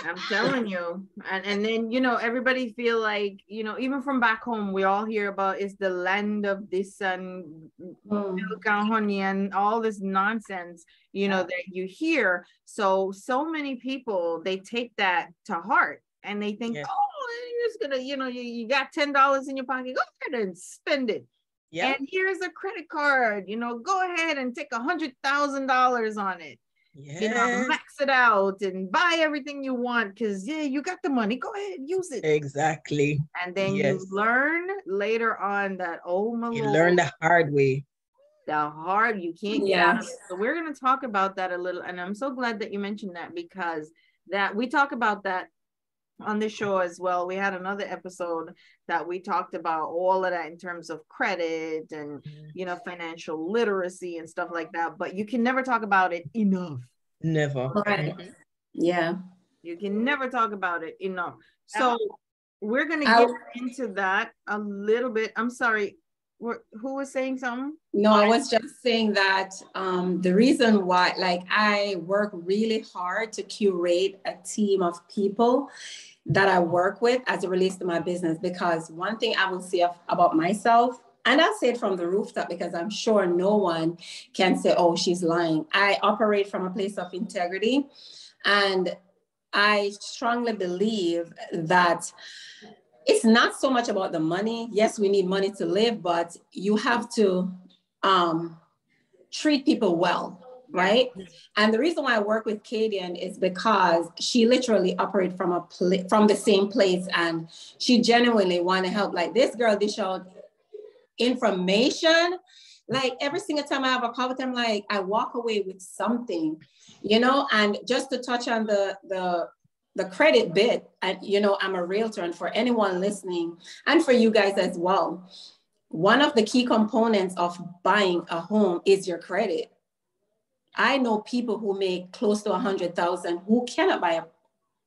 I'm telling you. And then, everybody feel like, even from back home, we all hear about it's the land of this and milk and honey and all this nonsense, that you hear. So many people, they take that to heart and they think, oh, you're just gonna, you got $10 in your pocket, go ahead and spend it. Yeah. And here's a credit card, go ahead and take $100,000 on it. Yeah. Max it out and buy everything you want because you got the money, go ahead, use it. Exactly. And then you learn later on that, oh my Lord, you learn the hard way. You can't get out of it. So we're going to talk about that a little, and I'm so glad that you mentioned that, because that we talk about that on the show as well. We had another episode that we talked about all of that in terms of credit and financial literacy and stuff like that, but you can never talk about it enough. Never. Right. Yeah, you can never talk about it enough. So we're gonna get into that a little bit. I'm sorry, who was saying something? No, I was just saying that the reason why, I work really hard to curate a team of people that I work with as it relates to my business, because one thing I will say about myself, and I'll say it from the rooftop because I'm sure no one can say, oh, she's lying. I operate from a place of integrity, and I strongly believe that it's not so much about the money. Yes, we need money to live, but you have to treat people well, right? And the reason why I work with Kadian is because she literally operates from the same place, and she genuinely want to help. Like, this girl dish out information. Like, every single time I have a call with them, I walk away with something, and just to touch on the credit bit, and I'm a realtor, and for anyone listening and for you guys as well, one of the key components of buying a home is your credit. I know people who make close to 100,000 who cannot buy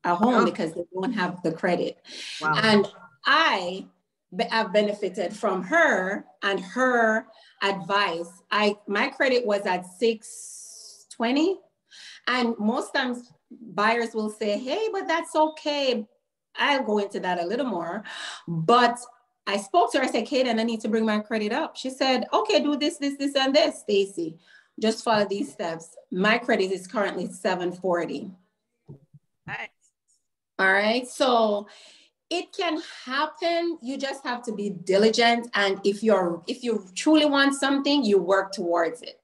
a home because they don't have the credit. Wow. And I have benefited from her and her advice. My credit was at 620, and most times buyers will say, hey, but that's okay. I'll go into that a little more. But I spoke to her, I said, Kate, and I need to bring my credit up. She said, okay, do this, this, this, and this, Stacy. Just follow these steps. My credit is currently 740. Nice. All right. So it can happen. You just have to be diligent. And if you truly want something, you work towards it,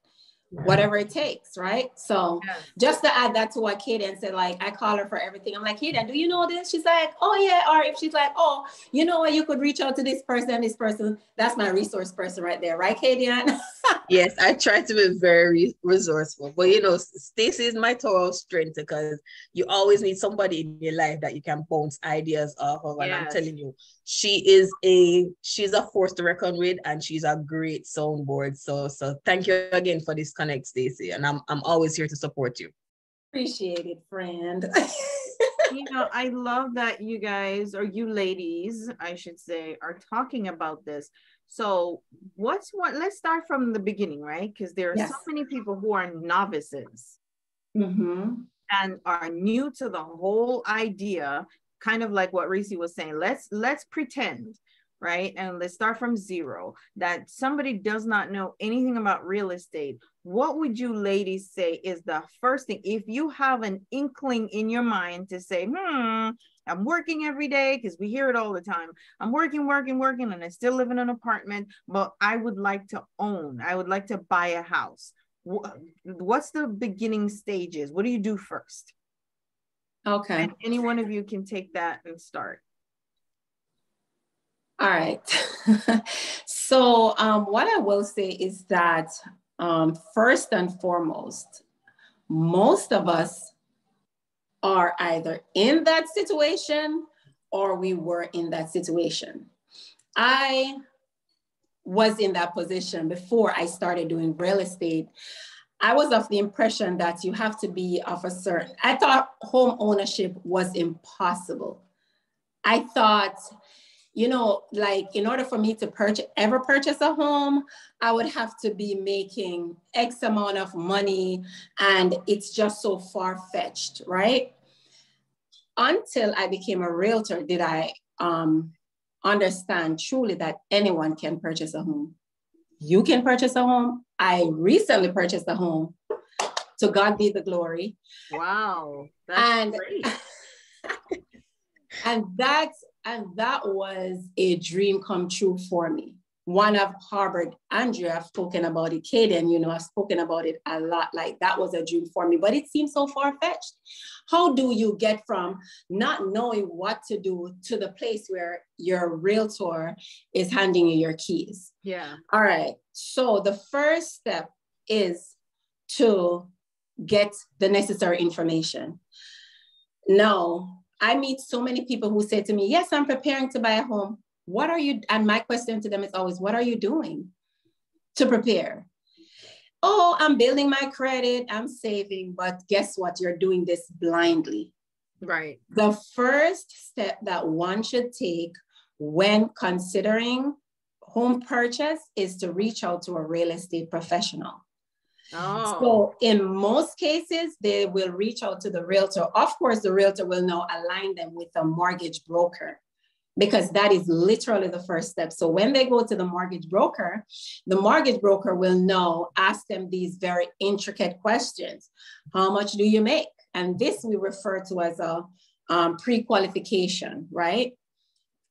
whatever it takes, right? So just to add that to what Kadian said, I call her for everything. I'm like, Kadian, do you know this? She's like, oh yeah. Or if she's like, oh, you know what, you could reach out to this person, that's my resource person right there, right, Kadian? Yes, I try to be very resourceful, but Stacy is my total strength, because you always need somebody in your life that you can bounce ideas off of. And I'm telling you, she's a force to reckon with, and she's a great soundboard. So thank you again for this connect, Stacy, and I'm always here to support you. Appreciate it, friend. I love that you guys, or you ladies, I should say, are talking about this. So let's start from the beginning, right? Because there are so many people who are novices and are new to the whole idea, kind of like what Reese was saying. Let's pretend, right? And let's start from zero, that somebody does not know anything about real estate. What would you ladies say is the first thing, if you have an inkling in your mind to say, I'm working every day, because we hear it all the time. I'm working, and I still live in an apartment, but I would like to buy a house. What's the beginning stages? What do you do first? Okay. And any one of you can take that and start. All right. So what I will say is that first and foremost, most of us are either in that situation or we were in that situation. I was in that position before I started doing real estate. I was of the impression that you have to be of a certain, I thought home ownership was impossible. I thought, you know, like in order for me to ever purchase a home, I would have to be making X amount of money, and it's just so far-fetched, right? Until I became a realtor, did I understand truly that anyone can purchase a home. You can purchase a home. I recently purchased a home. To God be the glory. Wow, that's great. and that was a dream come true for me. One I've harbored. Andrea, I've spoken about it. Kaden, you know, I've spoken about it a lot. Like that was a dream for me, but it seems so far-fetched. How do you get from not knowing what to do to the place where your realtor is handing you your keys? Yeah. All right. So the first step is to get the necessary information. Now, I meet so many people who say to me, yes, I'm preparing to buy a home. What are you, and my question to them is always, what are you doing to prepare? Oh, I'm building my credit, I'm saving, but guess what? You're doing this blindly. Right. The first step that one should take when considering home purchase is to reach out to a real estate professional. Oh. So in most cases, they will reach out to the realtor. Of course, the realtor will now align them with a mortgage broker, because that is literally the first step. So when they go to the mortgage broker will now ask them these very intricate questions. How much do you make? And this we refer to as a pre-qualification, right?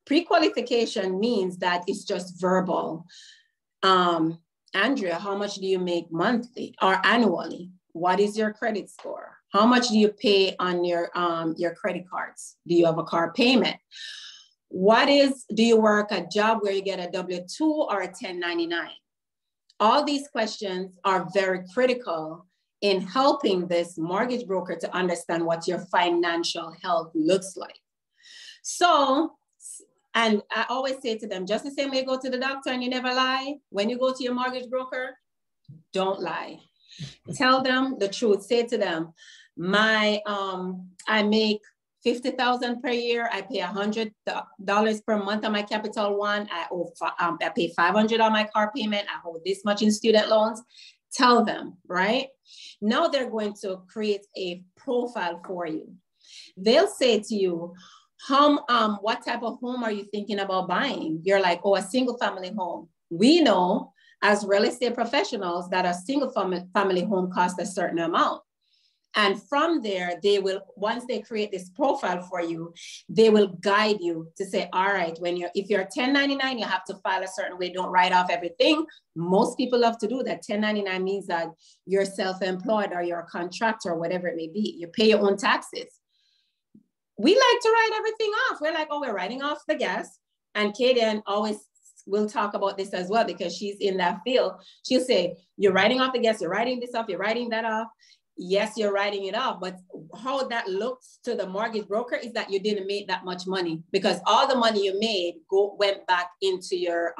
Pre-qualification means that it's just verbal. Andrea, how much do you make monthly or annually? What is your credit score? How much do you pay on your credit cards? Do you have a car payment? Do you work a job where you get a W-2 or a 1099? All these questions are very critical in helping this mortgage broker to understand what your financial health looks like. So, and I always say to them, just the same way you go to the doctor and you never lie, when you go to your mortgage broker, don't lie. Tell them the truth. Say to them, I make $50,000 per year. I pay $100 per month on my Capital One. I pay $500 on my car payment. I hold this much in student loans. Tell them, right? Now they're going to create a profile for you. They'll say to you, what type of home are you thinking about buying? You're like, oh, a single family home. We know as real estate professionals that a single family home costs a certain amount. And from there, they will, once they create this profile for you, they will guide you to say, all right, if you're 1099, you have to file a certain way. Don't write off everything. Most people love to do that. 1099 means that you're self-employed or you're a contractor or whatever it may be. You pay your own taxes. We like to write everything off. We're like, oh, we're writing off the gas. And Kaden always will talk about this as well, because she's in that field. She'll say, you're writing off the gas, you're writing this off, you're writing that off. Yes, you're writing it off, but how that looks to the mortgage broker is that you didn't make that much money, because all the money you made went back into your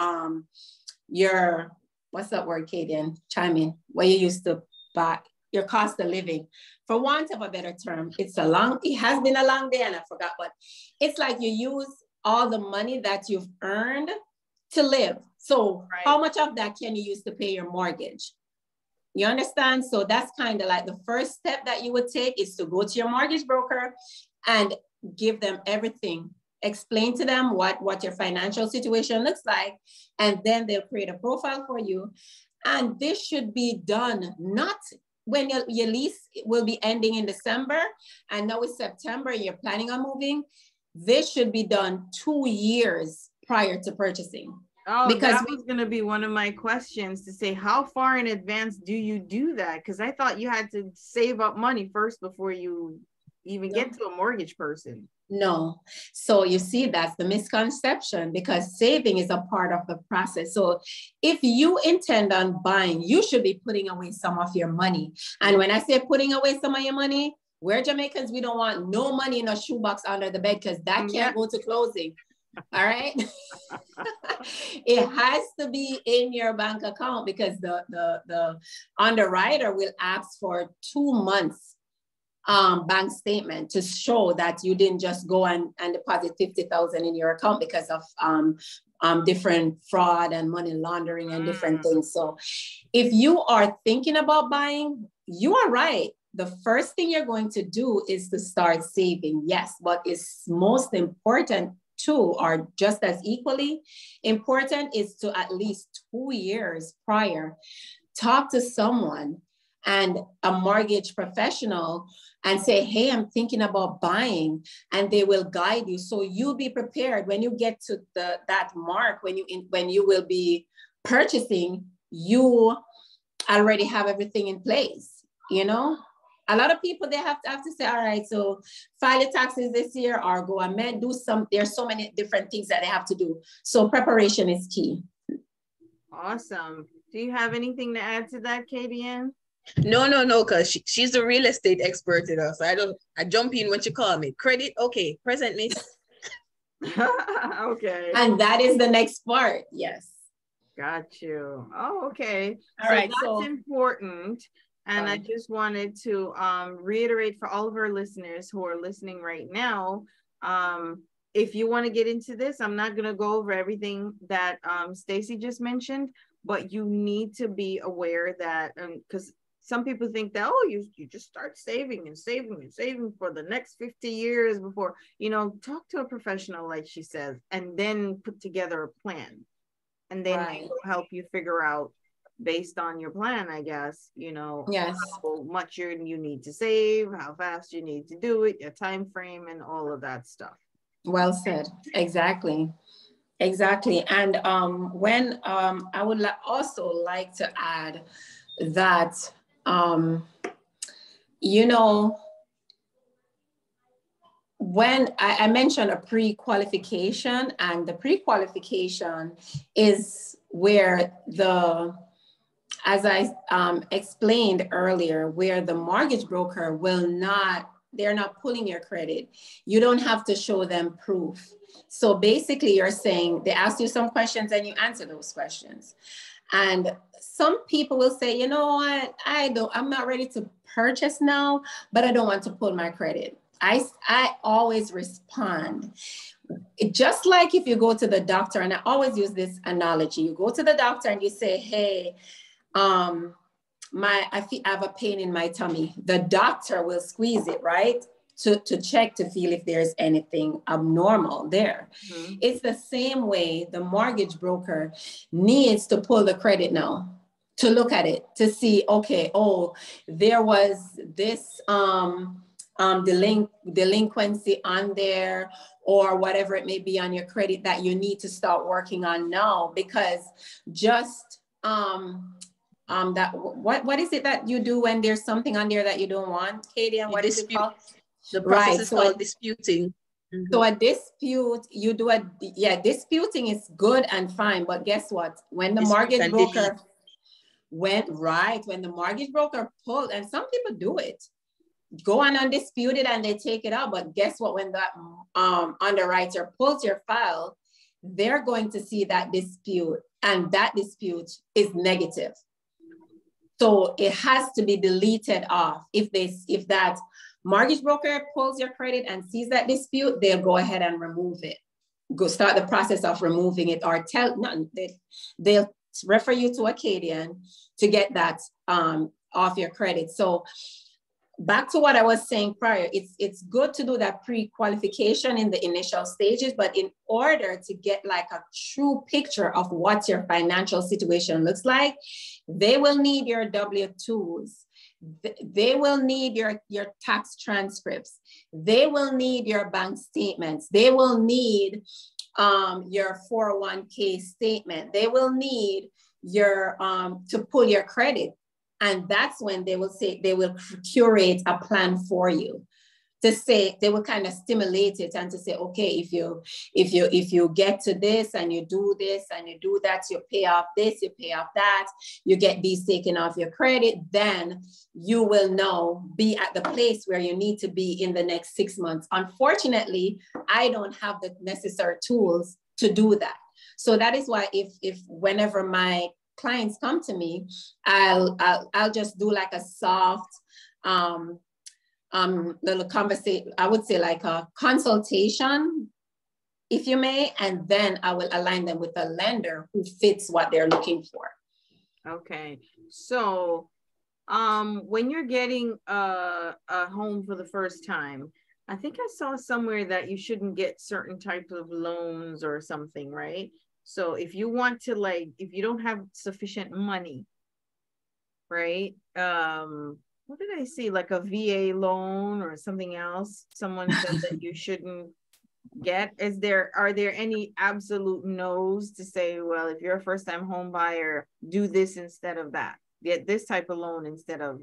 what's that word, Kaden? Chime in. Where you used to buy your cost of living. For want of a better term, it has been a long day and I forgot, but it's like you use all the money that you've earned to live. So right. How much of that can you use to pay your mortgage? You understand? So that's kind of like the first step that you would take is to go to your mortgage broker and give them everything. Explain to them what your financial situation looks like, and then they'll create a profile for you. And this should be done not when your lease will be ending in December, and now it's September, you're planning on moving. This should be done 2 years prior to purchasing. Oh, because that was going to be one of my questions, to say, how far in advance do you do that? Because I thought you had to save up money first before you even get to a mortgage person. No. So you see, that's the misconception, because saving is a part of the process. So if you intend on buying, you should be putting away some of your money. And when I say putting away some of your money, we're Jamaicans, we don't want no money in a shoebox under the bed, because that can't go to closing. All right. It has to be in your bank account because the underwriter will ask for 2 months bank statement to show that you didn't just go and deposit 50,000 in your account because of different fraud and money laundering and different things. So if you are thinking about buying, you are right. The first thing you're going to do is to start saving. Yes, but it's most important too, or just as equally important, is to at least 2 years prior, talk to someone and a mortgage professional and say, hey, I'm thinking about buying, and they will guide you. So you'll be prepared when you get to that mark, when you will be purchasing, you already have everything in place, you know? A lot of people, they have to say, all right, so file your taxes this year or go amend, there's so many different things that they have to do. So preparation is key. Awesome. Do you have anything to add to that, KDN? No, because she's the real estate expert, you know. So I jump in when she call me. Credit, okay, present miss. Okay. And that is the next part. Yes. Got you. Oh, okay. All right. That's important. And I just wanted to reiterate for all of our listeners who are listening right now, if you want to get into this, I'm not going to go over everything that Stacy just mentioned, but you need to be aware that, because some people think that, oh, you just start saving and saving and saving for the next 50 years before, talk to a professional, like she says, and then put together a plan. And then they will help you figure out, based on your plan, I guess, yes, how much you need to save, how fast you need to do it, your time frame, and all of that stuff. Well said. Exactly. And when I would also like to add that, when I mentioned a pre-qualification, and the pre-qualification is where as I explained earlier, where the mortgage broker they're not pulling your credit. You don't have to show them proof. So basically you're saying, they ask you some questions and you answer those questions. And some people will say, you know what, I'm not ready to purchase now, but I don't want to pull my credit. I always respond. Just like if you go to the doctor, and I always use this analogy, you go to the doctor and you say, hey, I have a pain in my tummy. The doctor will squeeze it, right? To check to feel if there's anything abnormal there. Mm-hmm. It's the same way the mortgage broker needs to pull the credit now, to look at it, to see, okay, there was this delinquency on there, or whatever it may be on your credit that you need to start working on now, because just that what is it that you do when there's something on there that you don't want, Katie? And what is it called? The process is called disputing. Mm-hmm. So a dispute, disputing is good and fine, but guess what? When the mortgage broker when the mortgage broker pulled, and some people do it, go on undisputed and they take it out, but guess what? When that underwriter pulls your file, they're going to see that dispute, and that dispute is negative. So it has to be deleted off. If that mortgage broker pulls your credit and sees that dispute, they'll go ahead and remove it. Go start the process of removing it, or they'll refer you to Acadian to get that off your credit. So back to what I was saying prior, it's good to do that pre-qualification in the initial stages, but in order to get like a true picture of what your financial situation looks like, they will need your W-2s. They will need your tax transcripts. They will need your bank statements. They will need your 401k statement. They will need your to pull your credit. And that's when they will curate a plan for you to say, they will kind of stimulate it and to say, okay, if you get to this and you do this and you do that, you pay off this, you pay off that, you get these taken off your credit, then you will now be at the place where you need to be in the next 6 months. Unfortunately, I don't have the necessary tools to do that. So that is why if whenever my clients come to me, I'll just do like a soft, little conversation, I would say like a consultation, if you may, and then I will align them with a lender who fits what they're looking for. Okay, so when you're getting a home for the first time, I think I saw somewhere that you shouldn't get certain types of loans or something, right? So if you want to, like, if you don't have sufficient money, right? What did I see? Like a VA loan or something else? Someone said that you shouldn't get. Are there any absolute no's to say, well, if you're a first-time home buyer, do this instead of that? Get this type of loan instead of.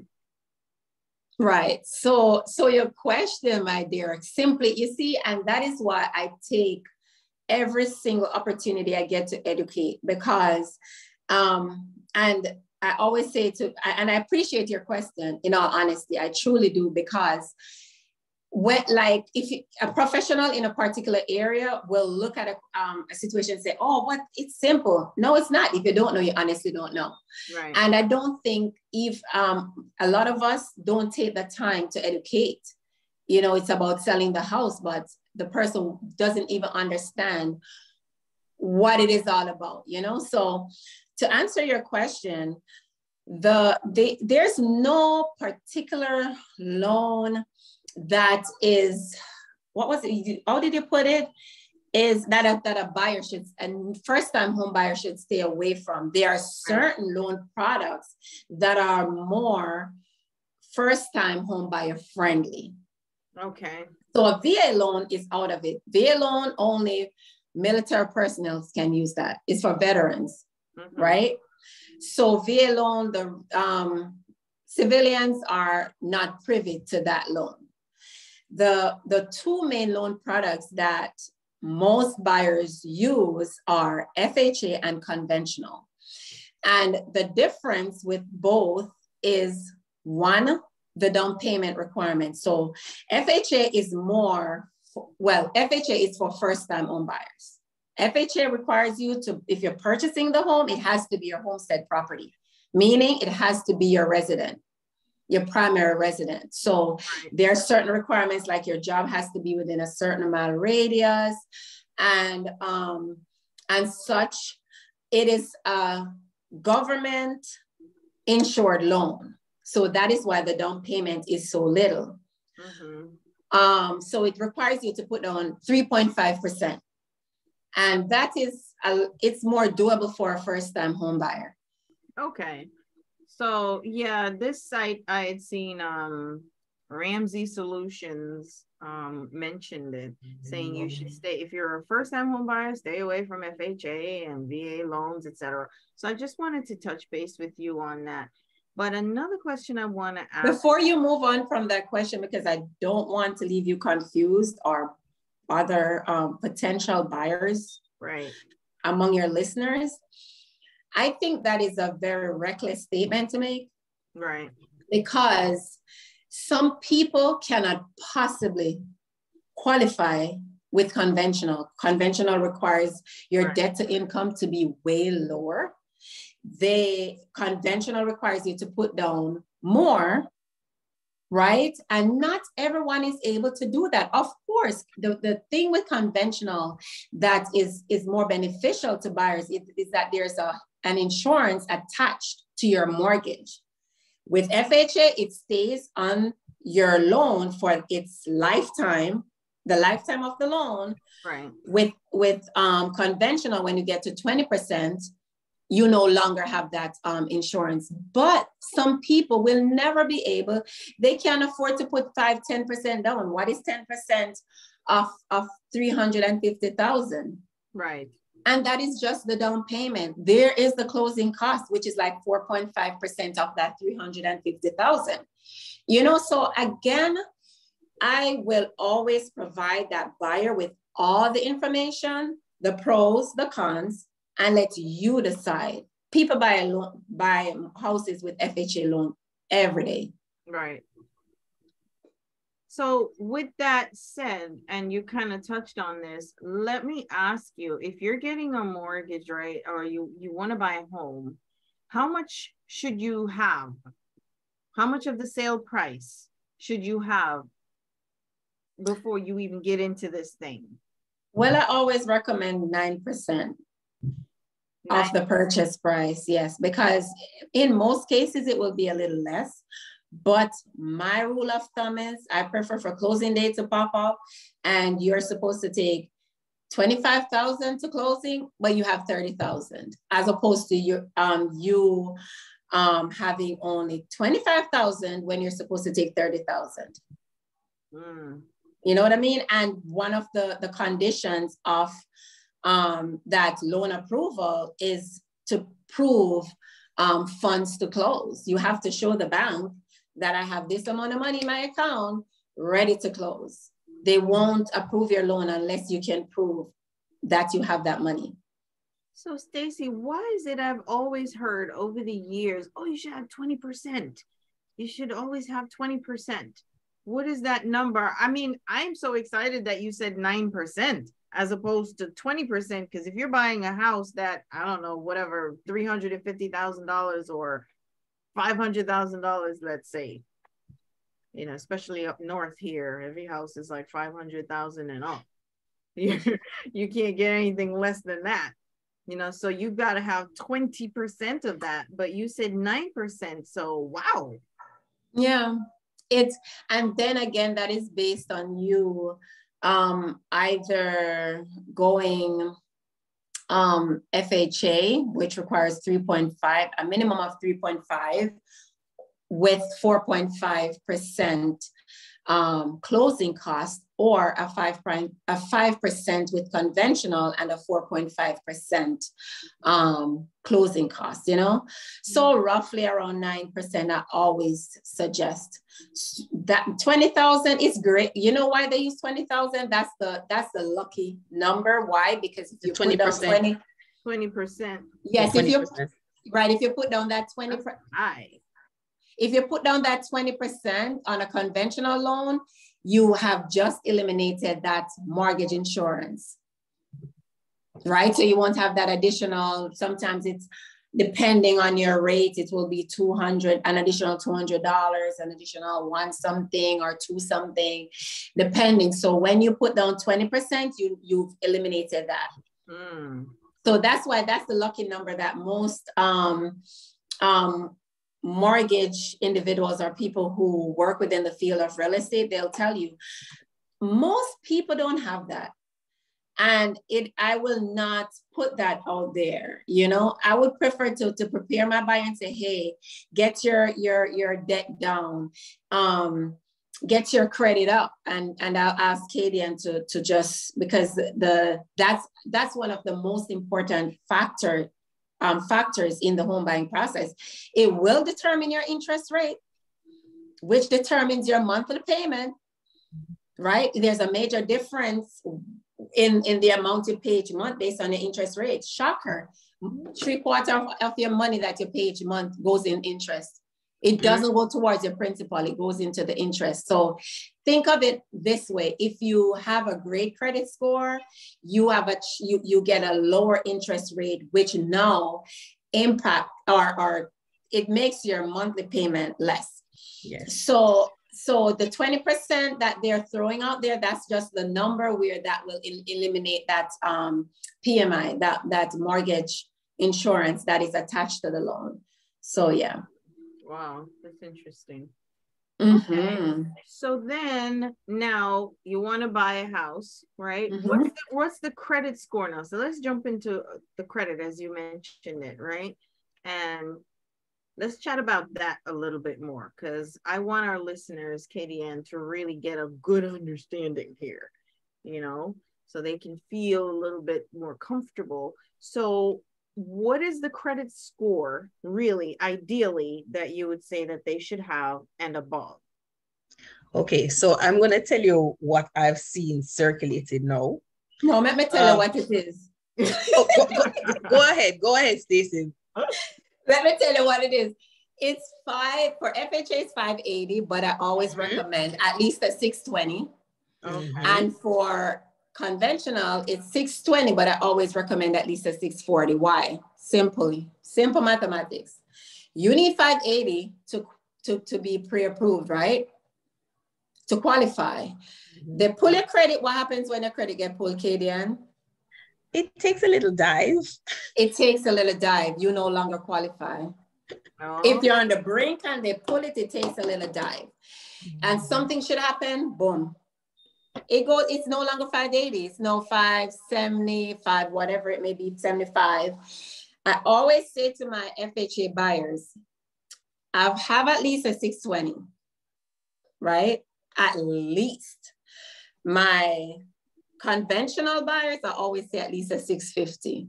Right. So your question, my dear, simply, you see, and that is why I take every single opportunity I get to educate, because, and I always say and I appreciate your question, in all honesty, I truly do, because when, like, if a professional in a particular area will look at a situation and say, oh, what, it's simple. No, it's not. If you don't know, you honestly don't know. Right. And I don't think if a lot of us don't take the time to educate, you know, it's about selling the house, but the person doesn't even understand what it is all about, you know? So to answer your question, there's no particular loan that is, what was it? How did you put it? Is that a buyer should, and first-time home buyer should stay away from. There are certain loan products that are more first-time home buyer friendly. Okay. So a VA loan is out of it. VA loan, only military personnel can use that. It's for veterans, right? So VA loan, the civilians are not privy to that loan. The two main loan products that most buyers use are FHA and conventional. And the difference with both is, one, the down payment requirement. So FHA is more, FHA is for first-time home buyers. FHA requires you to, if you're purchasing the home, it has to be your homestead property, meaning it has to be your resident, your primary resident. So there are certain requirements, like your job has to be within a certain amount of radius, and such. It is a government insured loan. So that is why the down payment is so little. So it requires you to put down 3.5%. And that is, it's more doable for a first-time home buyer. Okay. So yeah, this site I had seen, Ramsey Solutions mentioned it, saying you should stay, if you're a first-time home buyer, stay away from FHA and VA loans, etc. So I just wanted to touch base with you on that. But another question I want to ask. Before you move on from that question, because I don't want to leave you confused or other potential buyers among your listeners, I think that is a very reckless statement to make. Right. Because some people cannot possibly qualify with conventional. Conventional requires your debt to income to be way lower. Conventional requires you to put down more, right? And not everyone is able to do that. Of course, the thing with conventional that is more beneficial to buyers is that there's an insurance attached to your mortgage. With FHA, it stays on your loan for its lifetime, the lifetime of the loan. Right. With conventional, when you get to 20%, you no longer have that insurance. But some people will never be able, they can't afford to put 5-10% down. What is 10% of 350,000? Right. And that is just the down payment. There is the closing cost, which is like 4.5% of that 350,000. You know, so again, I will always provide that buyer with all the information, the pros, the cons, and let you decide. People buy houses with FHA loan every day. Right. So with that said, and you kind of touched on this, let me ask you, if you're getting a mortgage, right, or you want to buy a home, how much should you have? How much of the sale price should you have before you even get into this thing? Well, I always recommend 9% of the purchase price, yes, because in most cases it will be a little less. But my rule of thumb is I prefer for closing day to pop up, and you're supposed to take 25,000 to closing, but you have 30,000, as opposed to you having only 25,000 when you're supposed to take 30,000. You know what I mean? And one of the conditions of that loan approval is to prove funds to close. You have to show the bank that I have this amount of money in my account ready to close. They won't approve your loan unless you can prove that you have that money. So Stacy, why is it I've always heard over the years, oh, you should have 20%. You should always have 20%. What is that number? I mean, I'm so excited that you said 9% as opposed to 20%, because if you're buying a house that, I don't know, whatever, $350,000 or $500,000, let's say, you know, especially up north here, every house is like 500,000 and up. You can't get anything less than that, you know, so you've got to have 20% of that, but you said 9%. So, wow. Yeah, and then again, that is based on you either going FHA, which requires 3.5, a minimum of 3.5 with 4.5% closing cost, or a 5% with conventional and a 4.5% closing cost, you know? So roughly around 9%, I always suggest that 20,000 is great. You know why they use 20,000? That's the lucky number. Why? Because if you 20%. Put down 20%. Yes, 20%. If you put down that 20%. If you put down that 20% on a conventional loan, you have just eliminated that mortgage insurance, right? So you won't have that additional, sometimes it's depending on your rate, it will be an additional $200, an additional one something or two something, depending. So when you put down 20%, you've eliminated that. So that's why that's the lucky number that most mortgage individuals or people who work within the field of real estate, they'll tell you, most people don't have that. And I will not put that out there. You know, I would prefer to prepare my buyer and say, hey, get your debt down, get your credit up. And I'll ask Kadian to just, because that's one of the most important factors in the home buying process. It will determine your interest rate, which determines your monthly payment, right? There's a major difference in the amount you pay each month based on your interest rate. Shocker, 3/4 of your money that you pay each month goes in interest. It doesn't go towards your principal, it goes into the interest. So think of it this way. If you have a great credit score, you get a lower interest rate, which now impact or it makes your monthly payment less. Yes. So the 20% that they're throwing out there, that's just the number where that will eliminate that PMI, that mortgage insurance that is attached to the loan. So yeah. Wow, that's interesting. Mm-hmm. Okay. So then now you want to buy a house, right? Mm-hmm. What's the credit score now? So let's jump into the credit as you mentioned it, right? And let's chat about that a little bit more, because I want our listeners, Kadian, to really get a good understanding here, you know, so they can feel a little bit more comfortable. So what is the credit score really ideally that you would say that they should have and above? Okay, so I'm going to tell you what I've seen circulated now. No, let me tell you what it is. Go ahead, Stacey. Let me tell you what it is. It's for FHA, it's 580, but I always recommend at least a 620. And for conventional, it's 620, but I always recommend at least a 640. Why? Simple mathematics. You need 580 to be pre-approved, right? To qualify. They pull your credit. What happens when your credit get pulled, Kadian? It takes a little dive. It takes a little dive. You no longer qualify. Oh. If you're on the brink and they pull it, it takes a little dive. And something should happen, boom. It's no longer 580. It's no 575, whatever it may be, 75. I always say to my FHA buyers, I have at least a 620, right? At least. My conventional buyers, I always say at least a 650.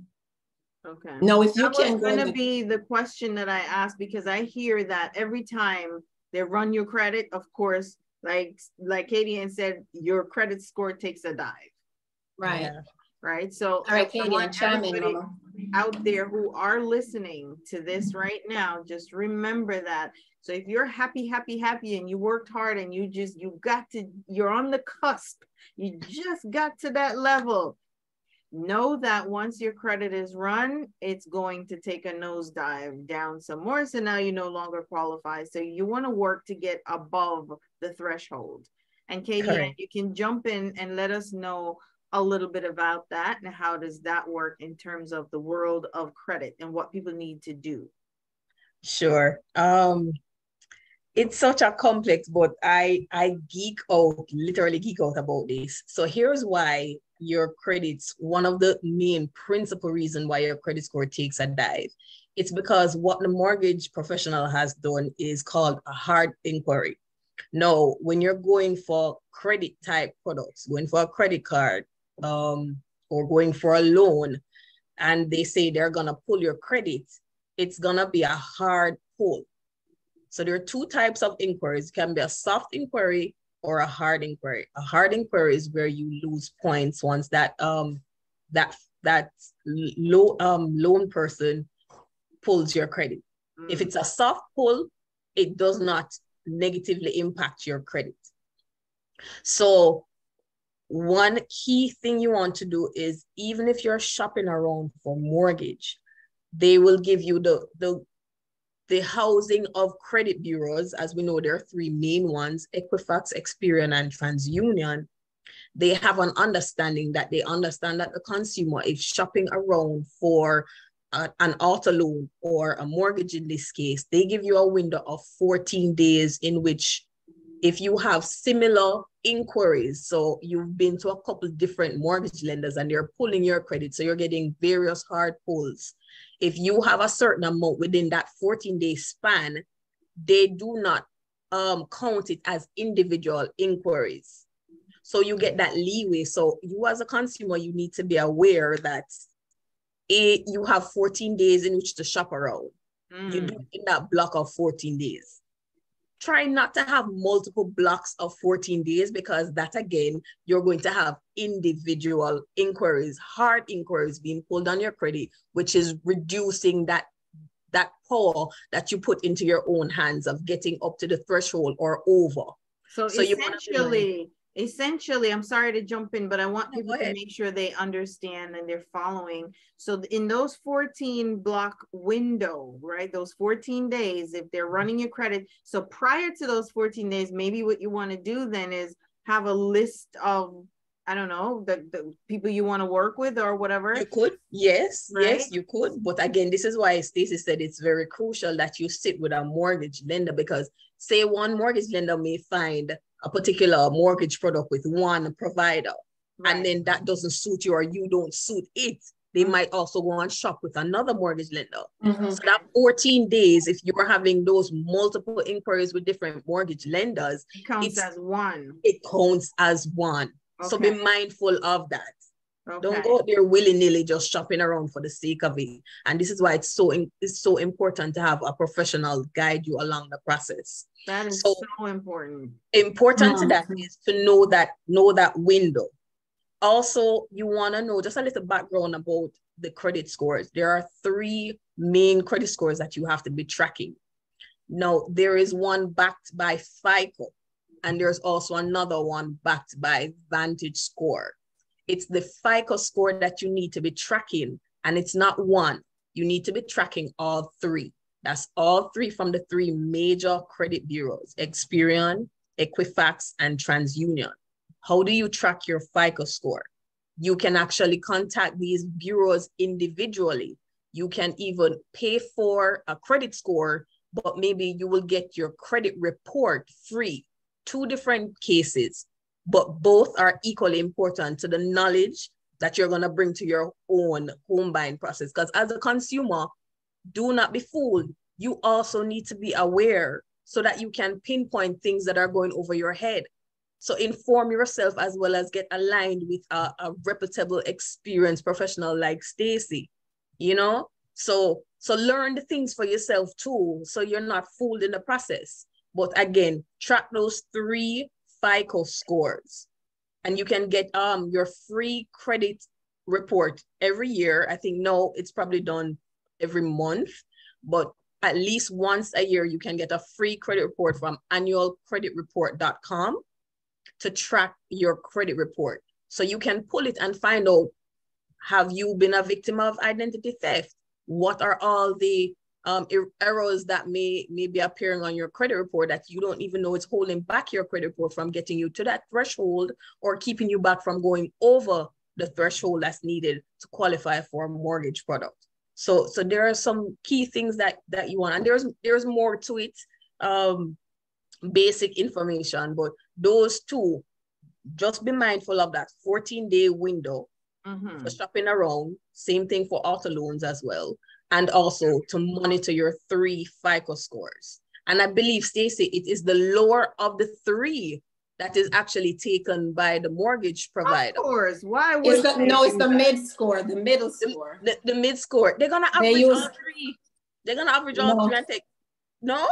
Okay. No, if you that can was going to be the question that I asked, because I hear that every time they run your credit, of course, like Kadian said, your credit score takes a dive. Right. Yeah. Right. So all right, Kadian, chime in, Mama. Out there who are listening to this right now, just remember that. So if you're happy and you worked hard and you're on the cusp, you just got to that level, know that once your credit is run, it's going to take a nosedive down some more. So now you no longer qualify. So you want to work to get above the threshold. And Katie, you can jump in and let us know a little bit about that and how does that work in terms of the world of credit and what people need to do. Sure. It's such a complex, but I literally geek out about this. So here's why your credits, one of the main principal reason why your credit score takes a dive. It's because what the mortgage professional has done is called a hard inquiry. Now, when you're going for credit type products, going for a credit card, or going for a loan, and they say they're gonna pull your credit, it's gonna be a hard pull. So there are two types of inquiries. It can be a soft inquiry or a hard inquiry. A hard inquiry is where you lose points once that loan person pulls your credit. If it's a soft pull, it does not negatively impact your credit. So one key thing you want to do is, even if you're shopping around for mortgage, they will give you the housing of credit bureaus. As we know, there are three main ones: Equifax, Experian, and TransUnion. They have an understanding that the consumer is shopping around for an auto loan or a mortgage. In this case, they give you a window of 14 days in which, if you have similar inquiries, so you've been to a couple different mortgage lenders and they're pulling your credit, so you're getting various hard pulls. If you have a certain amount within that 14-day span, they do not count it as individual inquiries. So you get that leeway. So you as a consumer, you need to be aware that you have 14 days in which to shop around. You do in that block of 14 days. Try not to have multiple blocks of 14 days, because that, again, you're going to have individual inquiries, hard inquiries being pulled on your credit, which is reducing that power that you put into your own hands of getting up to the threshold or over. So essentially, I'm sorry to jump in, but I want people to make sure they understand and they're following. So in those 14 block window, right, those 14 days, if they're running your credit, so prior to those 14 days, maybe what you want to do then is have a list of, I don't know, the people you want to work with or whatever. You could, yes, right? Yes, you could. But again, this is why Stacey said it's very crucial that you sit with a mortgage lender, because say one mortgage lender may find a particular mortgage product with one provider, right, and then that doesn't suit you or you don't suit it. They might also go and shop with another mortgage lender. So that 14 days, if you're having those multiple inquiries with different mortgage lenders, it counts as one. It counts as one. Okay. So be mindful of that. Okay. Don't go there willy-nilly just shopping around for the sake of it. And this is why it's so important to have a professional guide you along the process. That is so important. Important to that is to know that window. Also, you want to know just a little background about the credit scores. There are 3 main credit scores that you have to be tracking. Now, there is one backed by FICO, and there's also another one backed by Vantage Score. It's the FICO score that you need to be tracking, and it's not one. You need to be tracking all 3. That's all 3 from the 3 major credit bureaus, Experian, Equifax, and TransUnion. How do you track your FICO score? You can actually contact these bureaus individually. You can even pay for a credit score, but maybe you will get your credit report free. 2 different cases, but both are equally important to the knowledge that you're going to bring to your own home buying process. Because as a consumer, do not be fooled. You also need to be aware so that you can pinpoint things that are going over your head. So inform yourself as well as get aligned with a reputable, experienced professional like Stacy, you know? So learn the things for yourself too, so you're not fooled in the process. But again, track those 3 FICO scores, and you can get your free credit report every year. I think now it's probably done every month, but at least once a year, you can get a free credit report from annualcreditreport.com to track your credit report. So you can pull it and find out, have you been a victim of identity theft? What are all the errors that may be appearing on your credit report that you don't even know is holding back your credit report from getting you to that threshold or keeping you back from going over the threshold that's needed to qualify for a mortgage product? So there are some key things that you want, and there's more to it, basic information, but those 2, just be mindful of that 14-day window for shopping around. Same thing for auto loans as well. And also to monitor your 3 FICO scores. And I believe, Stacy, it is the lower of the 3 that is actually taken by the mortgage provider. Of course. Why would it's the mid score, the middle score. The mid score. They're gonna average all 3. They're gonna average all 3 and take. No?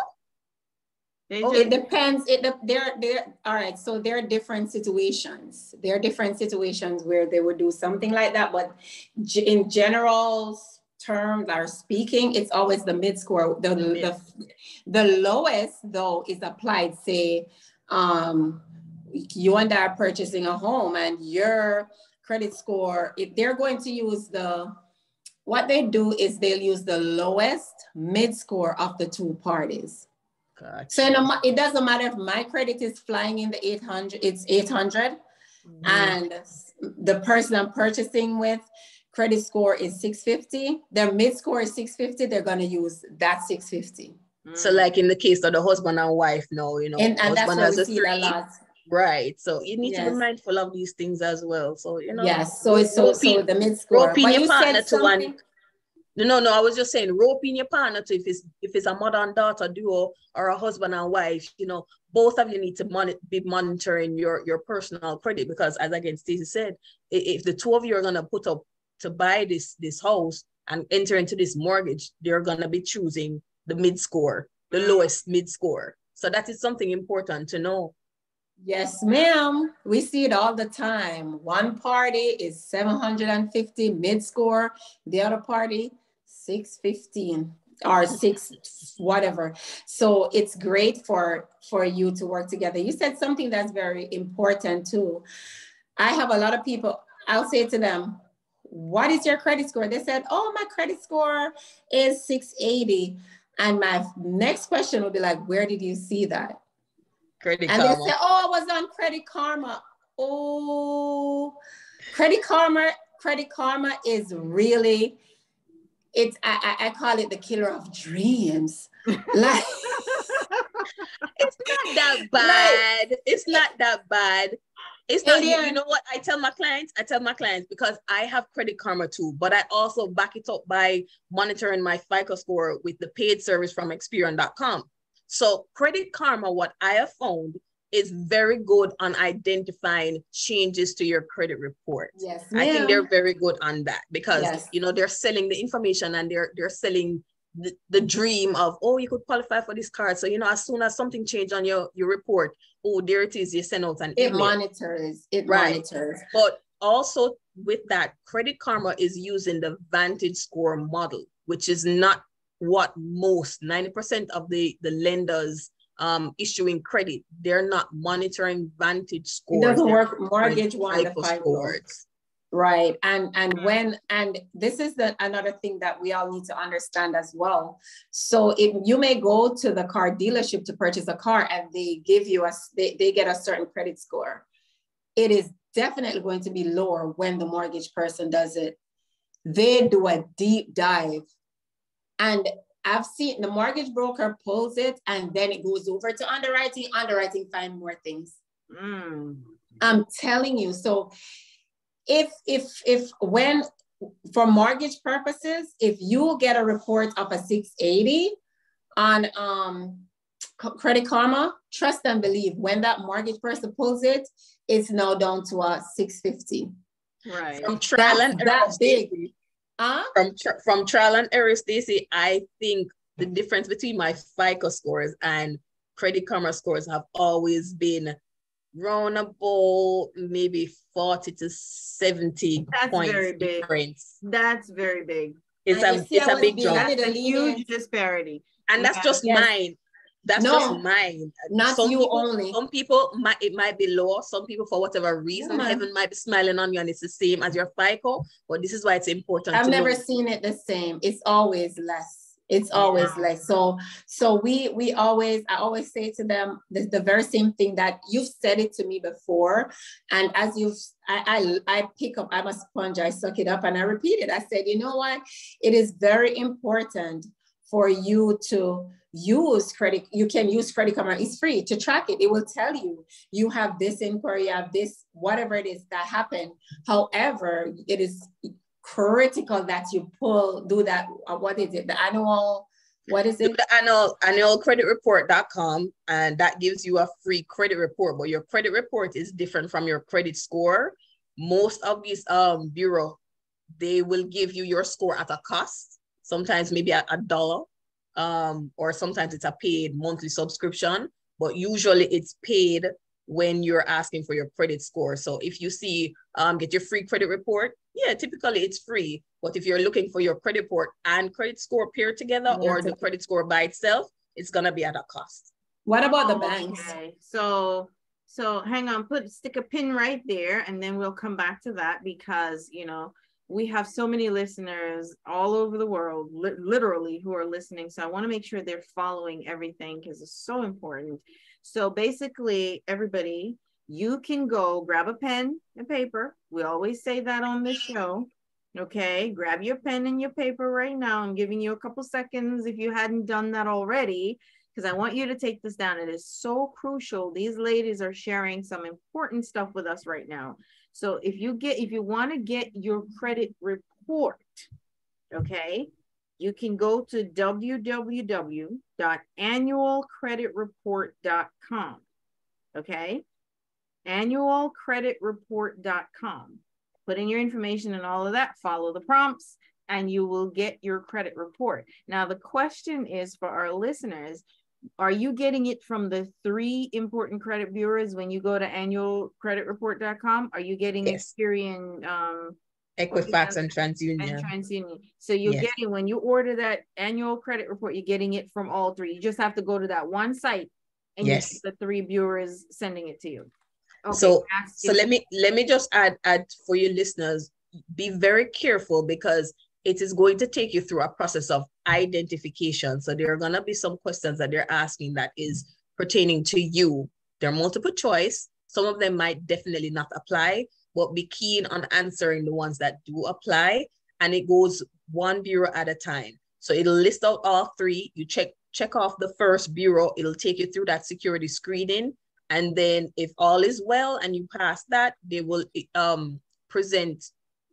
It depends. All right. So there are different situations. There are different situations where they would do something like that, but in general terms are speaking, it's always the mid score. The lowest though is applied, say, you and I are purchasing a home and your credit score, if they're going to use what they do is they'll use the lowest mid score of the 2 parties. Gotcha. So it doesn't matter if my credit is flying in the 800, it's 800, and the person I'm purchasing with credit score is 650, their mid score is 650, they're going to use that 650. So like in the case of the husband and wife now, you know, and that's husband what has we a see a lot. Right. So you need to be mindful of these things as well. So, you know. Yes. So it's so the mid score. Rope in your partner to one. No. I was just saying, rope in your partner to if it's a mother and daughter duo or a husband and wife, you know, both of you need to be monitoring your personal credit, because as again Stacey said, if the 2 of you are gonna put up to buy this house and enter into this mortgage, they're gonna be choosing the mid score, the lowest mid score. So that is something important to know. Yes, ma'am. We see it all the time. One party is 750 mid score, the other party 615 or 6 whatever. So it's great for you to work together. You said something that's very important too. I have a lot of people, I'll say to them, what is your credit score? They said, oh, my credit score is 680. And my next question would be like, where did you see that? Credit and Karma. They say, oh, I was on Credit Karma. Oh, Credit Karma is really, I call it the killer of dreams. Like, it's not that bad. It's not that bad. It's not, you know what I tell my clients? Because I have Credit Karma too, but I also back it up by monitoring my FICO score with the paid service from Experian.com. So Credit Karma, what I have found, is very good on identifying changes to your credit report. Yes, I think they're very good on that because, you know, they're selling the information and they're selling the dream of, oh, you could qualify for this card. So, you know, as soon as something changed on your report, oh, there it is, you send out an email. It monitors. But also with that, Credit Karma is using the Vantage Score model, which is not what most 90% of the lenders issuing credit, they're not monitoring Vantage scores. It doesn't work mortgage one, the FICO scores. Right. And this is another thing that we all need to understand as well. So if you may go to the car dealership to purchase a car and they give you they get a certain credit score, it is definitely going to be lower when the mortgage person does it. They do a deep dive, and I've seen the mortgage broker pulls it and then it goes over to underwriting. Underwriting find more things. I'm telling you. So if when for mortgage purposes, if you get a report of a 680 on Credit Karma, trust and believe when that mortgage person pulls it, it's now down to a 650. Right. From trial and error, Stacey. From trial and error, Stacey, I think the difference between my FICO scores and Credit Karma scores have always been round about maybe 40 to 70 points very big difference. That's very big. It's a big jump. That's a huge disparity. And that's just mine. That's just mine. Not some you people, only. Some people, it might be lower. Some people, for whatever reason, heaven might be smiling on you and it's the same as your FICO. But this is why it's important. I've never seen it the same. It's always less. It's always less. So I always say to them the very same thing that you've said it to me before. And as I pick up, I'm a sponge, I suck it up and I repeat it. I said, you know what? It is very important for you to use credit. You can use Credit Karma. It's free to track it. It will tell you, you have this inquiry, you have this, whatever it is that happened. However, it is critical that you do that. What is it? The annual, what is it? The annualcreditreport.com, and that gives you a free credit report, but your credit report is different from your credit score. Most of these bureau, they will give you your score at a cost, sometimes maybe at $1, or sometimes it's a paid monthly subscription, but usually it's paid when you're asking for your credit score. So if you see, get your free credit report, yeah, typically it's free. But if you're looking for your credit report and credit score paired together, or the credit score by itself, it's gonna be at a cost. What about the banks? Okay. So hang on, stick a pin right there, and then we'll come back to that because, you know, we have so many listeners all over the world, literally, who are listening. So I want to make sure they're following everything because it's so important. So basically, everybody, you can go grab a pen and paper. We always say that on this show. Okay, grab your pen and your paper right now. I'm giving you a couple seconds if you hadn't done that already, because I want you to take this down. It is so crucial. These ladies are sharing some important stuff with us right now. So if you want to get your credit report, okay, you can go to www.annualcreditreport.com. Okay, annualcreditreport.com. Put in your information and all of that, follow the prompts, and you will get your credit report. Now, the question is for our listeners, are you getting it from the 3 important credit bureaus when you go to annualcreditreport.com? Are you getting Experian, Equifax, and TransUnion? So you're getting, when you order that annual credit report, you're getting it from all 3. You just have to go to that one site and you see the 3 bureaus sending it to you. Okay, so let me just add for you listeners, be very careful because it is going to take you through a process of identification. So there are going to be some questions that they're asking that is pertaining to you. They're multiple choice. Some of them might definitely not apply, but be keen on answering the ones that do apply. And it goes one bureau at a time. So it'll list out all 3. You check off the first bureau. It'll take you through that security screening. And then if all is well and you pass that, they will present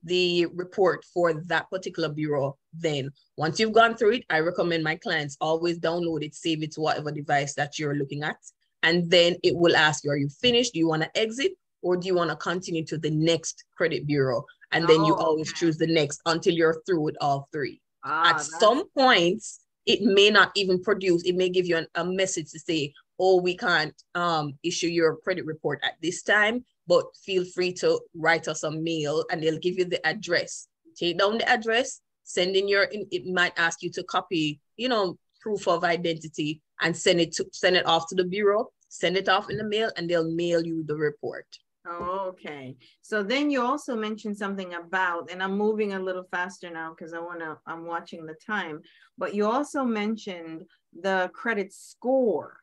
the report for that particular bureau. Then once you've gone through it, I recommend my clients always download it, save it to whatever device that you're looking at. And then it will ask you, are you finished? Do you want to exit? Or do you want to continue to the next credit bureau? And then you always choose the next until you're through with all three. At some points, it may not even produce, it may give you a message to say, oh, we can't issue your credit report at this time, but feel free to write us a mail and they'll give you the address. Take down the address, send in it might ask you to copy, proof of identity and send it off to the bureau, send it off in the mail, and they'll mail you the report. Okay. So then you also mentioned something about, and I'm moving a little faster now because I'm watching the time, but you also mentioned the credit score.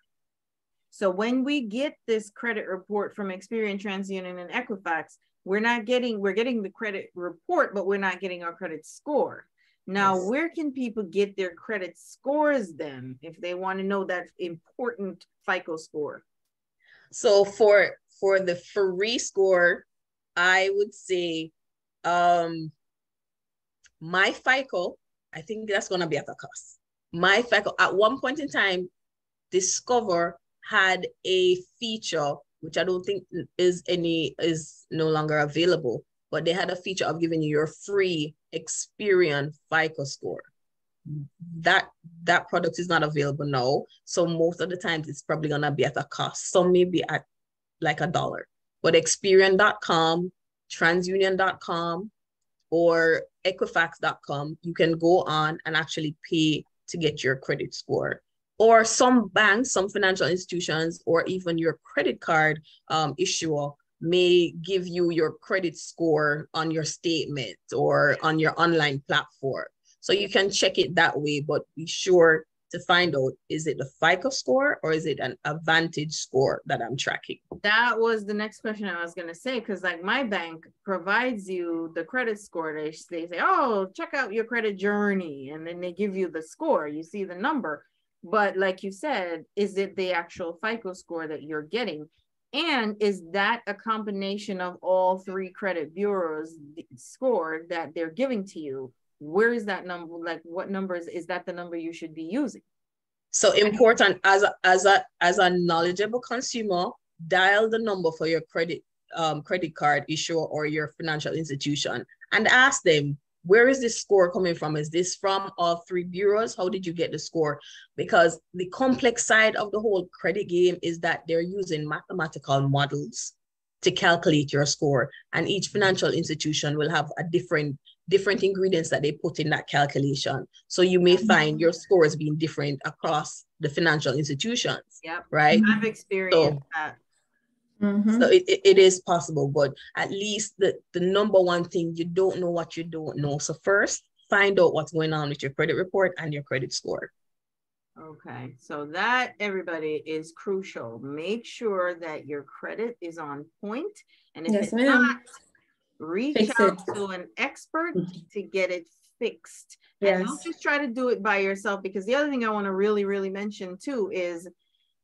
So when we get this credit report from Experian, TransUnion, and Equifax, we're getting the credit report, but we're not getting our credit score. Now, where can people get their credit scores then if they want to know that important FICO score? So for the free score, I would say My FICO, I think that's going to be at a cost. My FICO, at one point in time, Discover had a feature, which I don't think is no longer available, but they had a feature of giving you your free Experian FICO score. That product is not available now. So most of the times it's probably going to be at a cost. Some may be at like $1. But Experian.com, TransUnion.com, or Equifax.com, you can go on and actually pay to get your credit score. Or some banks, some financial institutions, or even your credit card issuer may give you your credit score on your statement or on your online platform. So you can check it that way, but be sure to find out, is it the FICO score or is it an Advantage score that I'm tracking? That was the next question I was going to say, because like my bank provides you the credit score. They say, oh, check out your credit journey. And then they give you the score. You see the number. But like you said, is it the actual FICO score that you're getting? And is that a combination of all three credit bureaus score that they're giving to you? Where is that number? Like what numbers is that the number you should be using? So important, as a knowledgeable consumer, dial the number for your credit card issuer or your financial institution and ask them, where is this score coming from? Is this from all three bureaus? How did you get the score? Because the complex side of the whole credit game is that they're using mathematical models to calculate your score. And each financial institution will have a different ingredients that they put in that calculation. So you may find your scores being different across the financial institutions. Yep. Right. I've experienced that. Mm-hmm. So it is possible, but at least the number one thing, you don't know what you don't know. So first, find out what's going on with your credit report and your credit score. Okay, so that, everybody, is crucial. Make sure that your credit is on point. And if it's not, reach out to an expert to get it fixed. Yes. And don't just try to do it by yourself, because the other thing I want to really, really mention too is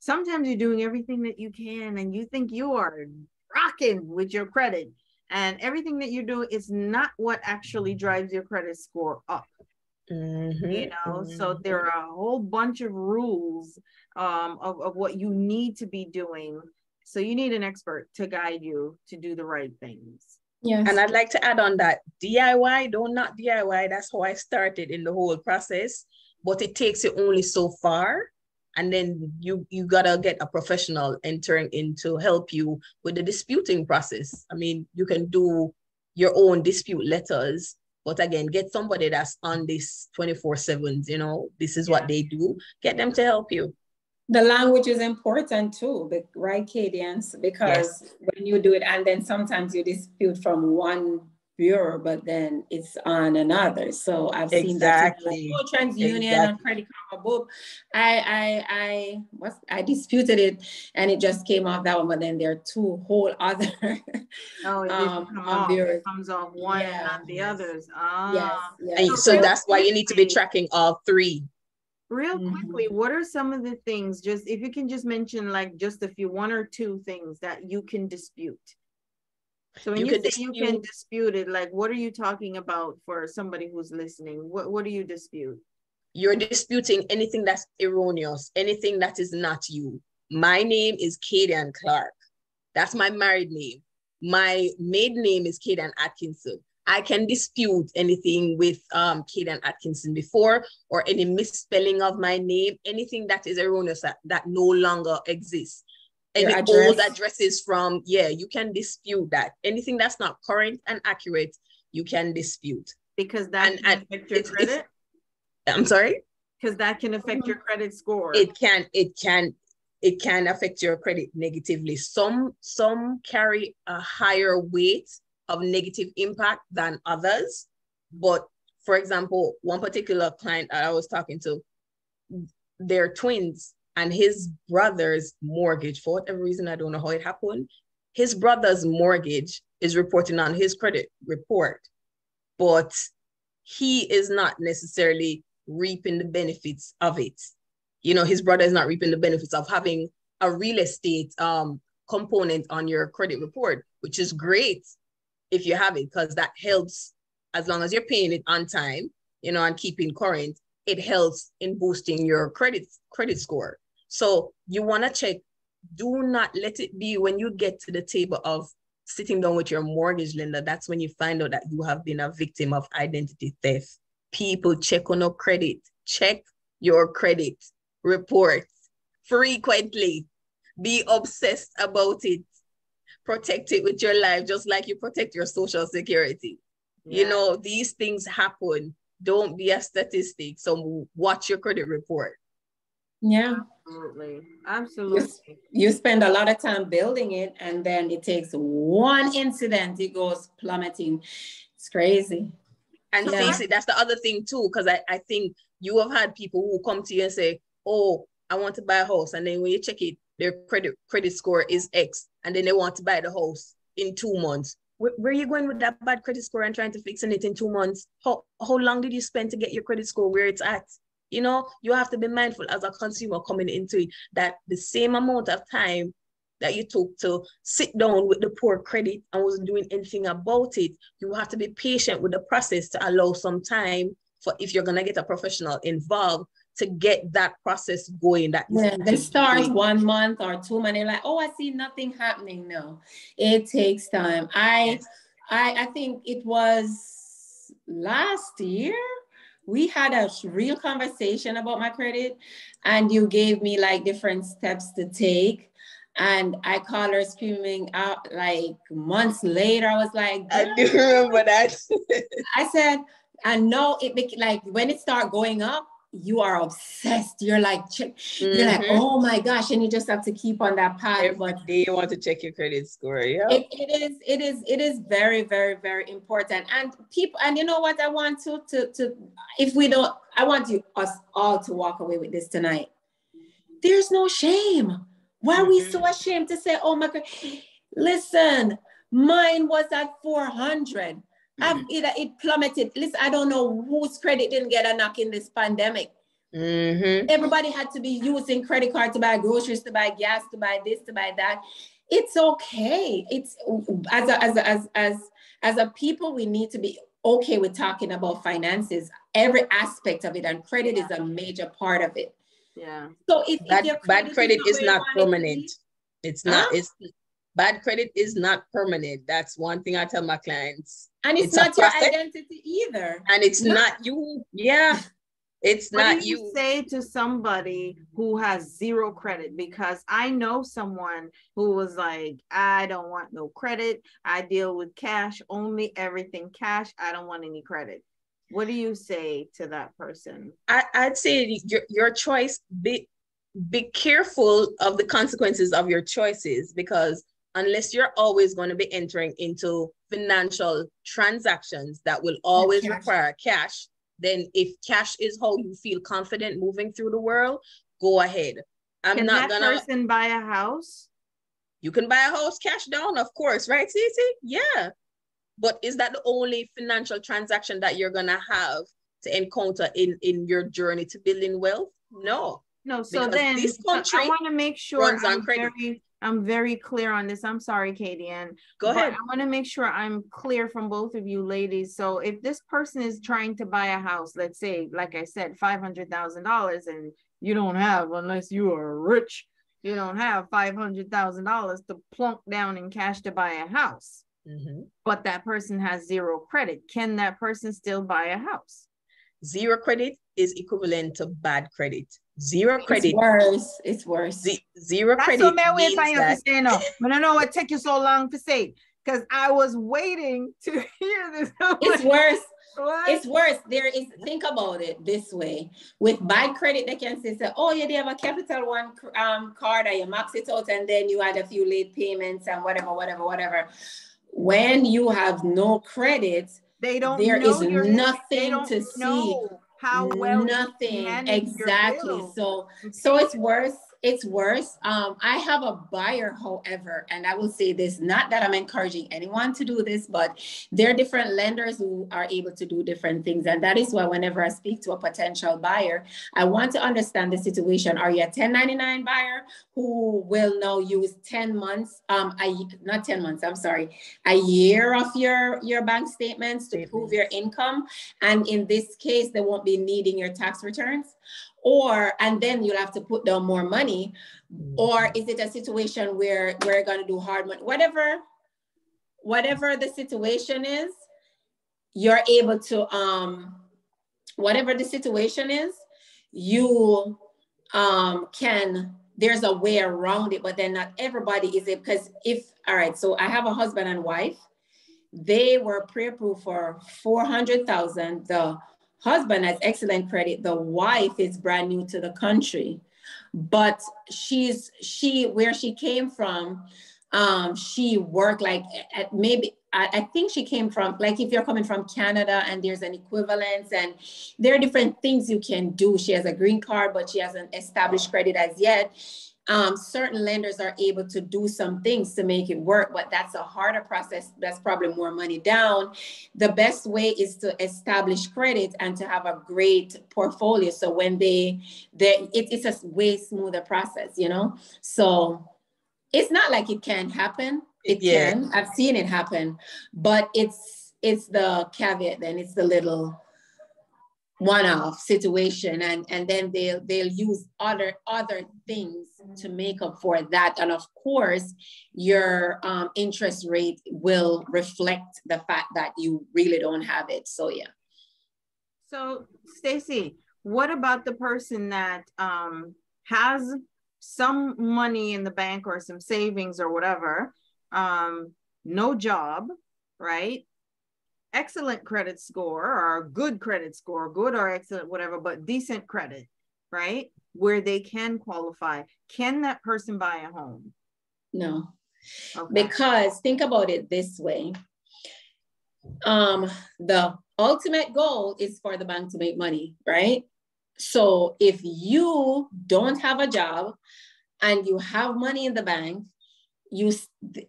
sometimes you're doing everything that you can and you think you are rocking with your credit, and everything that you're doing is not what actually drives your credit score up. Mm-hmm. You know, so there are a whole bunch of rules of what you need to be doing. So you need an expert to guide you to do the right things. Yes. And I'd like to add on that DIY, don't not DIY. That's how I started in the whole process, but it takes you only so far. And then you gotta get a professional entering in to help you with the disputing process. I mean, you can do your own dispute letters, but again, get somebody that's on this 24/7, you know, this is what they do. Get them to help you. The language is important too, right, Cadians? Because when you do it, and then sometimes you dispute from one bureau, but then it's on another. So I've seen that TransUnion and Credit Karma both. I disputed it, and it just came off that one. But then there are two whole other. It comes off one and not the others. So that's why you need to be tracking all three. Real quickly, what are some of the things, just if you can just mention like just a few, one or two things that you can dispute? So when you say you can dispute it, like what are you talking about for somebody who's listening? What do you dispute? You're disputing anything that's erroneous, anything that is not you. my name is Kadian Clark. That's my married name. My maiden name is Kadian Atkinson. I can dispute anything with Kadian Atkinson before, or any misspelling of my name, anything that is erroneous that no longer exists. Any old addresses from, you can dispute that. Anything that's not current and accurate, you can dispute. Because that can affect your credit? I'm sorry? Because that can affect your credit score. It can affect your credit negatively. Some carry a higher weight of negative impact than others. But for example, one particular client I was talking to, they're twins, and his brother's mortgage, for whatever reason, I don't know how it happened, his brother's mortgage is reporting on his credit report, but he is not necessarily reaping the benefits of it. You know, his brother is not reaping the benefits of having a real estate component on your credit report, which is great if you have it, because that helps, as long as you're paying it on time, you know, and keeping current, it helps in boosting your credit score. So you want to check. Do not let it be when you get to the table of sitting down with your mortgage lender, that's when you find out that you have been a victim of identity theft. People, check on your credit. Check your credit report frequently. Be obsessed about it. Protect it with your life, just like you protect your social security. Yeah. You know, these things happen. Don't be a statistic. So watch your credit report. Yeah. Absolutely. You spend a lot of time building it, and then it takes one incident, it goes plummeting. It's crazy. And Stacey, that's the other thing too, because I think you have had people who come to you and say, oh, I want to buy a house. And then when you check it, their credit score is X, and then they want to buy the house in 2 months. Where are you going with that bad credit score and trying to fix it in 2 months? How long did you spend to get your credit score where it's at? You know, you have to be mindful as a consumer coming into it that the same amount of time that you took to sit down with the poor credit and wasn't doing anything about it, you have to be patient with the process to allow some time for, if you're going to get a professional involved, to get that process going. They start 1 month or 2 months, like, oh, I see nothing happening. No, it takes time. I think it was last year, we had a real conversation about my credit, and you gave me like different steps to take. And I called her screaming out like months later. I was like, I do remember that. I said, and no, like when it started going up, you are obsessed. You're like, you're like, oh my gosh, and you just have to keep on that path. Every day you want to check your credit score. Yeah, it is very, very, very important. And people, and you know what, I want to if we don't, I want us all to walk away with this tonight. There's no shame. Why are we so ashamed to say, oh my God, listen, mine was at 400. It plummeted. Listen, I don't know whose credit didn't get a knock in this pandemic. Everybody had to be using credit card to buy groceries, to buy gas, to buy this, to buy that. It's okay. It's as a people, we need to be okay with talking about finances, every aspect of it, and credit is a major part of it. Yeah. So if bad credit is not permanent. It's not. It's bad credit is not permanent. That's one thing I tell my clients. And it's not your identity either. And it's not you. Yeah. It's not you. What do you say to somebody who has zero credit? Because I know someone who was like, I don't want no credit. I deal with cash only, everything cash. I don't want any credit. What do you say to that person? I'd say your choice, be careful of the consequences of your choices, because unless you're always going to be entering into financial transactions that will always require cash, then if cash is how you feel confident moving through the world, go ahead. Can that person buy a house? You can buy a house cash down, of course, right, Cece? Yeah. But is that the only financial transaction that you're going to have to encounter in your journey to building wealth? No. No, so then this country I want to make sure I'm very clear on this. I'm sorry, Kadian. Go ahead. I want to make sure I'm clear from both of you ladies. So if this person is trying to buy a house, let's say, like I said, $500,000, and you don't have, unless you are rich, You don't have $500,000 to plunk down in cash to buy a house. But that person has zero credit. Can that person still buy a house? Zero credit is equivalent to bad credit. Zero credit. It's worse. It's worse. Zero That's credit. what my way means for you to say no. But I know what take you so long to say, because I was waiting to hear this. It's worse. What? It's worse. Think about it this way. With bad credit, they can say, oh, yeah, they have a Capital One card, and you max it out, and then you add a few late payments and whatever. When you have no credit, there is nothing to see. How well nothing exactly. So it's worse. It's worse. I have a buyer, however, and I will say this, not that I'm encouraging anyone to do this, but there are different lenders who are able to do different things. And that is why whenever I speak to a potential buyer, I want to understand the situation. Are you a 1099 buyer who will now use 10 months, not 10 months, I'm sorry, a year of your bank statements to prove your income? And in this case, they won't be needing your tax returns. And then you'll have to put down more money, or is it a situation where we're going to do hard money? Whatever the situation is, you're able to, whatever the situation is, you there's a way around it, but then not everybody is it. Because all right, so I have a husband and wife. They were pre-approved for $400,000. The husband has excellent credit. The wife is brand new to the country, but where she came from, she worked like at maybe, I think she came from, like if you're coming from Canada and there's an equivalence, and there are different things you can do. She has a green card, but she hasn't established credit as yet. Certain lenders are able to do some things to make it work, but that's a harder process. That's probably more money down. The best way is to establish credit and to have a great portfolio. So when it's a way smoother process, you know? So it's not like it can't happen. It can. I've seen it happen, but it's the caveat. Then it's the little one-off situation, and then they'll use other things to make up for that. And of course, your interest rate will reflect the fact that you really don't have it. So yeah. So Stacey, what about the person that has some money in the bank or some savings or whatever, no job, right? Excellent credit score or good credit score, good or excellent, whatever, but decent credit, right? Where they can qualify. Can that person buy a home? No. Okay. Because think about it this way. The ultimate goal is for the bank to make money, right? So if you don't have a job and you have money in the bank,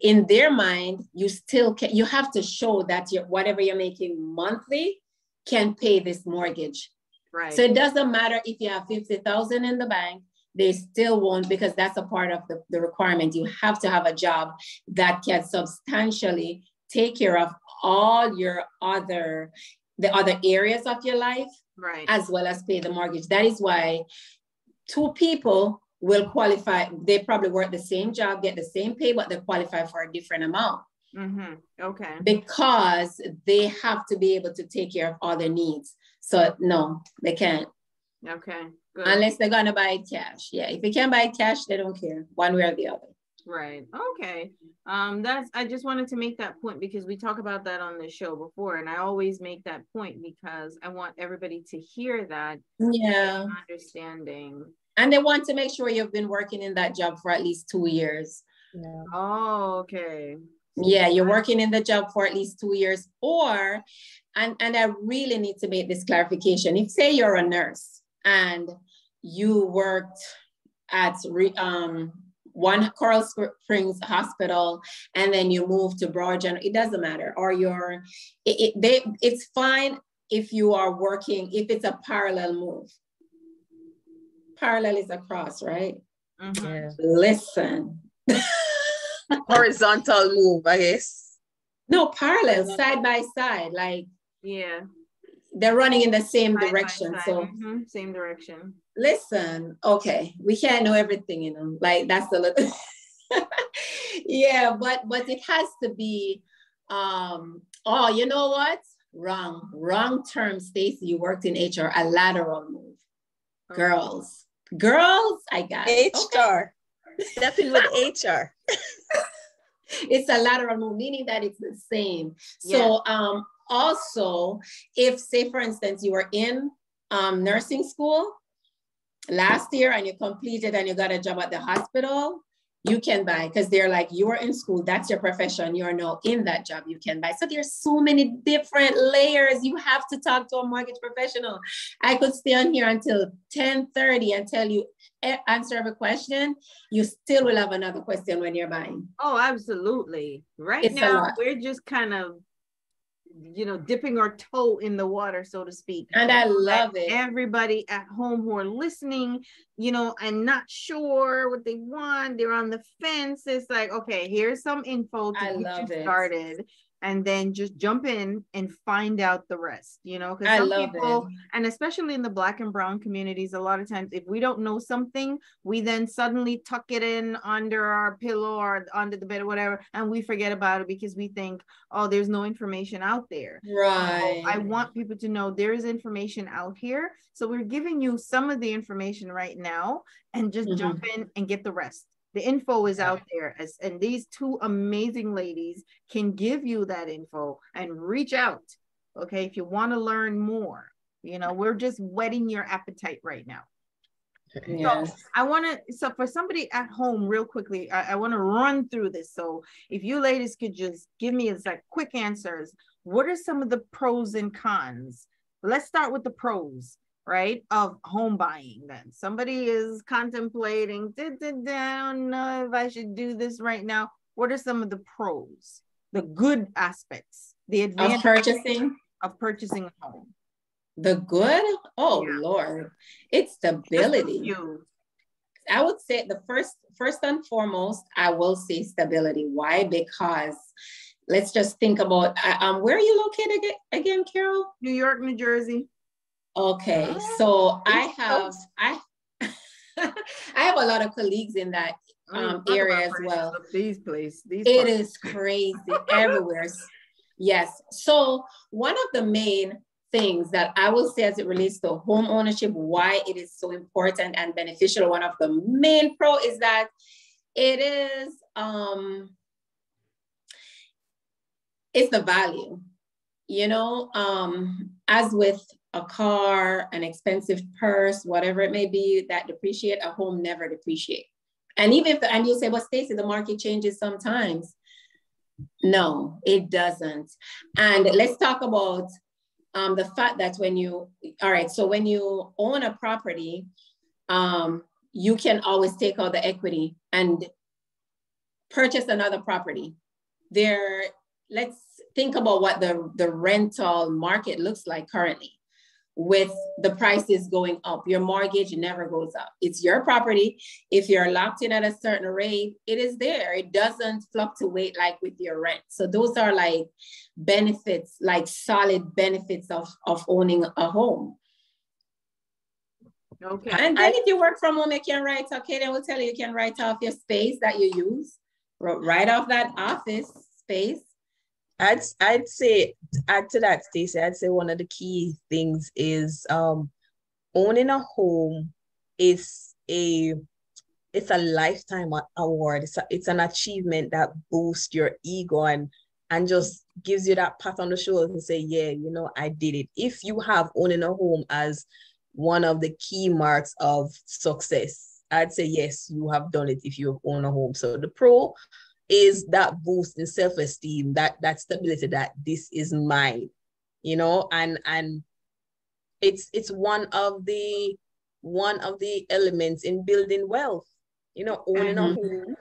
in their mind, you still can, you have to show that whatever you're making monthly can pay this mortgage. Right. So it doesn't matter if you have 50,000 in the bank, they still won't, because that's a part of the requirement. You have to have a job that can substantially take care of all the other areas of your life, right, as well as pay the mortgage. That is why two people will qualify. They probably work the same job, get the same pay, but they qualify for a different amount. Mm-hmm. Okay. Because they have to be able to take care of all their needs. So no, they can't. Okay. Good. Unless they're gonna buy it cash. Yeah, if they can't buy it cash, they don't care, one way or the other. Right. Okay. I just wanted to make that point because we talk about that on the show before, and I always make that point because I want everybody to hear that. Yeah. Understanding. And they want to make sure you've been working in that job for at least 2 years. Yeah. Oh, okay. Yeah, you're working in the job for at least 2 years, and I really need to make this clarification. If say you're a nurse and you worked at one Coral Springs hospital and then you moved to Broad General, it doesn't matter. Or it's fine if you are working, if it's a parallel move. Parallel is across, right? Mm-hmm. Yeah. Listen. Horizontal move, I guess. No, parallel, side by side. Like, yeah. they're running in the same Side by direction. side. So Same direction. listen, okay, we can't know everything, you know, like that's the little yeah, but it has to be oh, you know what? Wrong term, Stacy. You worked in HR, a lateral move. Okay. Girls, I got it. HR. Okay. Stepping with HR. It's a lateral move, meaning that it's the same. So also, if say for instance, you were in nursing school last year and you completed and you got a job at the hospital, you can buy, because they're like, you are in school, that's your profession, you're now in that job, you can buy. So there's so many different layers. You have to talk to a mortgage professional. I could stay on here until 10:30 and tell you, answer every question. You still will have another question when you're buying. Oh, absolutely. Right now, we're just kind of, you know, dipping our toe in the water, so to speak. And I love it. Everybody at home who are listening, you know, and not sure what they want, they're on the fence. It's like, okay, here's some info to get you started, and then just jump in and find out the rest, you know, because some people, and especially in the Black and brown communities, a lot of times, if we don't know something, we then suddenly tuck it in under our pillow or under the bed or whatever, and we forget about it because we think, oh, there's no information out there. Right. So I want people to know there is information out here. So we're giving you some of the information right now, and just jump in and get the rest. The info is out there, and these two amazing ladies can give you that info, and reach out. Okay, if you want to learn more, you know, we're just whetting your appetite right now. Yes. So I want to, so for somebody at home, real quickly, I want to run through this. So if you ladies could just give me like quick answers. What are some of the pros and cons? Let's start with the pros, right, of home buying. Then somebody is contemplating, I don't know if I should do this right now. What are some of the pros, the good aspects, the advantage of purchasing a home? The good? Oh, yeah. Lord, it's stability. I would say the first and foremost, I will say stability. Why? Because let's just think about, where are you located again, Carol? New York, New Jersey. Okay, so I have a lot of colleagues in that area as well. These places, it is crazy everywhere. Yes, so one of the main things that I will say as it relates to home ownership, why it is so important and beneficial, one of the main pro is that it is it's the value, you know, as with a car, an expensive purse, whatever it may be that depreciate, a home never depreciate. And even if, and you say, well, Stacey, the market changes sometimes. No, it doesn't. And let's talk about the fact that when you own a property, you can always take out the equity and purchase another property. Let's think about what the rental market looks like currently. With the prices going up, your mortgage never goes up. It's your property. If you're locked in at a certain rate, it is there. It doesn't fluctuate like with your rent. So those are like benefits, like solid benefits of owning a home. Okay. And then if you work from home, you can write, okay, then we'll tell you can write off your space that you use, right off that office space. I'd say, add to that, Stacey, I'd say one of the key things is owning a home is it's a lifetime award. It's an achievement that boosts your ego and just gives you that pat on the shoulder and say, yeah, you know, I did it. If you have owning a home as one of the key marks of success, I'd say, yes, you have done it if you own a home. So the pro is that boost in self-esteem, that stability, that this is mine, you know, and it's one of the elements in building wealth, you know, owning a home,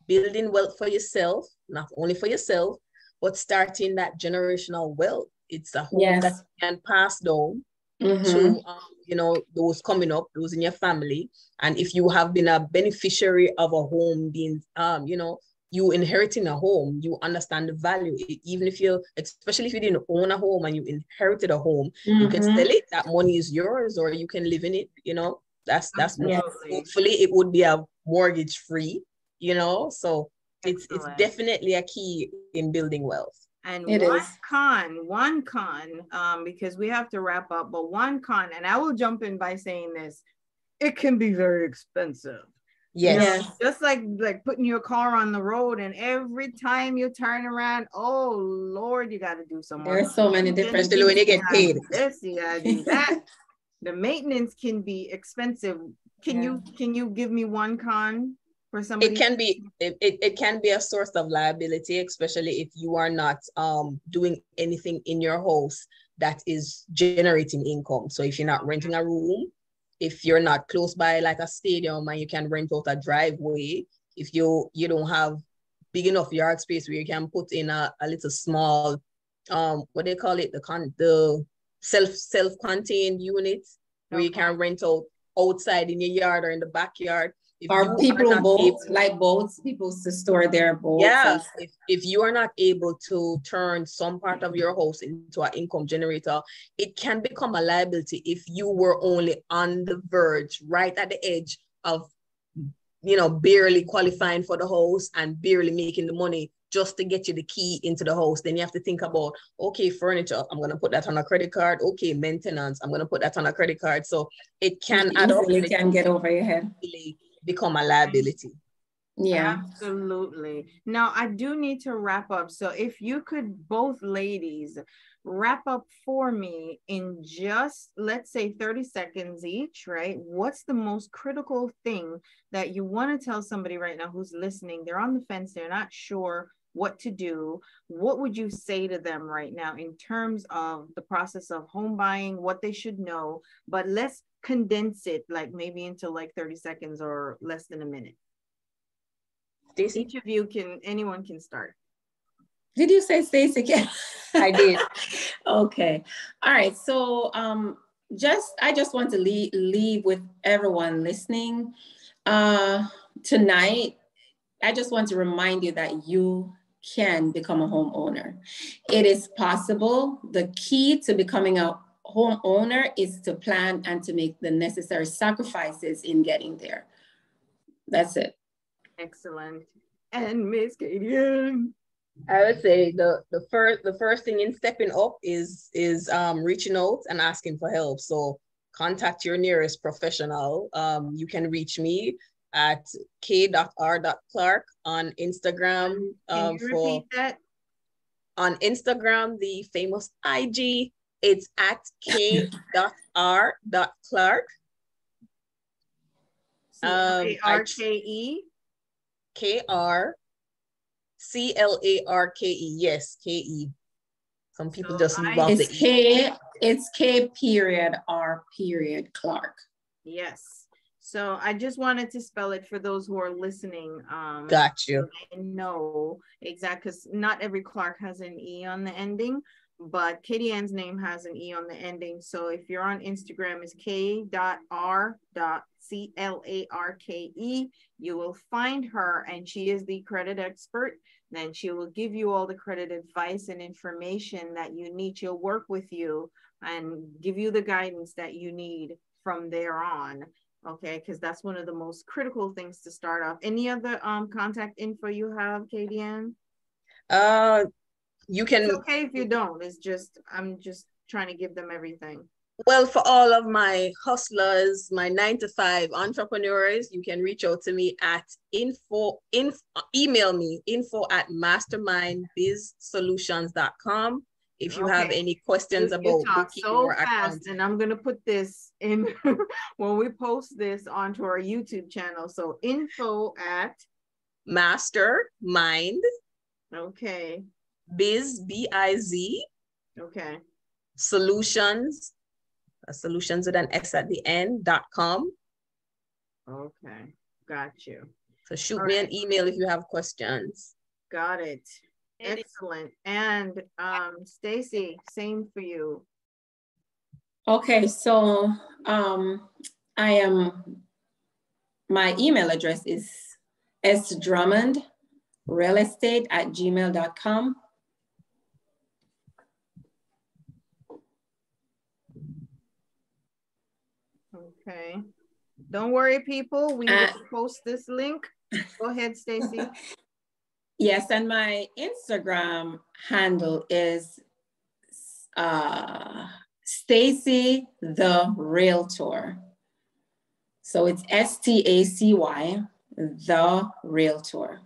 building wealth for yourself, not only for yourself, but starting that generational wealth. It's a home that can pass down to, you know, those coming up, those in your family. And if you have been a beneficiary of a home being, you know, you inheriting a home, you understand the value. Even if you, especially if you didn't own a home and you inherited a home, you can sell it. That money is yours, or you can live in it. You know, that's more. Hopefully, it would be a mortgage free. You know, so it's definitely a key in building wealth. And one con, because we have to wrap up, but one con, and I will jump in by saying this, it can be very expensive. Yes. Just like putting your car on the road, and every time you turn around, oh Lord, you got to do some more. There's so many different things. When you get paid. This, you got to do that. The maintenance can be expensive. Can you give me one con for somebody? It can be a source of liability, especially if you are not doing anything in your house that is generating income. So if you're not renting a room, if you're not close by like a stadium and you can rent out a driveway, if you don't have big enough yard space where you can put in a little small, what they call it, the self-contained unit where you can rent out outside in your yard or in the backyard. Or people boats, people to store their boats. Yeah, if you are not able to turn some part of your house into an income generator, it can become a liability if you were only on the verge, right at the edge of, barely qualifying for the house and barely making the money just to get you the key into the house. Then you have to think about, okay, furniture, I'm going to put that on a credit card. Okay, maintenance, I'm going to put that on a credit card. So it can add up. It can get over your head. Become a liability. Yeah, absolutely. Now I do need to wrap up. So if you could, both ladies, wrap up for me in just, let's say, 30 seconds each, right? What's the most critical thing that you want to tell somebody right now who's listening? They're on the fence, they're not sure what to do. What would you say to them right now in terms of the process of home buying, what they should know? But let's condense it like maybe into like 30 seconds or less than a minute. Stacey? Each of you anyone can start. Did you say Stacey again? I did. Okay. All right. So I just want to leave with everyone listening. Tonight, I just want to remind you that you can become a homeowner. It is possible. The key to becoming a homeowner is to plan and to make the necessary sacrifices in getting there. That's it. Excellent. And Miss Kadian? I would say the first thing in stepping up is reaching out and asking for help. So contact your nearest professional. You can reach me at k.r.clark on Instagram. Can you repeat that? On Instagram, the famous IG, it's at k.r.clark. C-A-R-K-E? K-R-C-L-A-R-K-E. Yes, K-E. Some people just move off the E. It's K.R. Clark. Yes. So I just wanted to spell it for those who are listening. Got you. I know exactly, because not every Clark has an E on the ending, but Katie Ann's name has an E on the ending. So if you're on Instagram, it's k.r.clarke. You will find her, and she is the credit expert. Then she will give you all the credit advice and information that you need. She'll work with you and give you the guidance that you need from there on. Okay, because that's one of the most critical things to start off. Any other contact info you have, Katie Ann? You can. It's okay if you don't. It's just I'm just trying to give them everything. Well, for all of my hustlers, my 9-to-5 entrepreneurs, you can reach out to me at email me info@mastermindbizsolutions.com. If you have any questions about booking so fast, and I'm gonna put this in when we post this onto our YouTube channel. So info at Mastermind. Okay. Biz, B-I-Z. Okay. Solutions with an S at the end.com. Okay, got you. So shoot me an email if you have questions. Got it. Excellent. And Stacey, same for you. Okay, so my email address is sdrummond realestate@gmail.com. Okay. Don't worry, people. We will post this link. Go ahead, Stacy. Yes, and my Instagram handle is Stacy the Realtor. So it's STACY, the Realtor.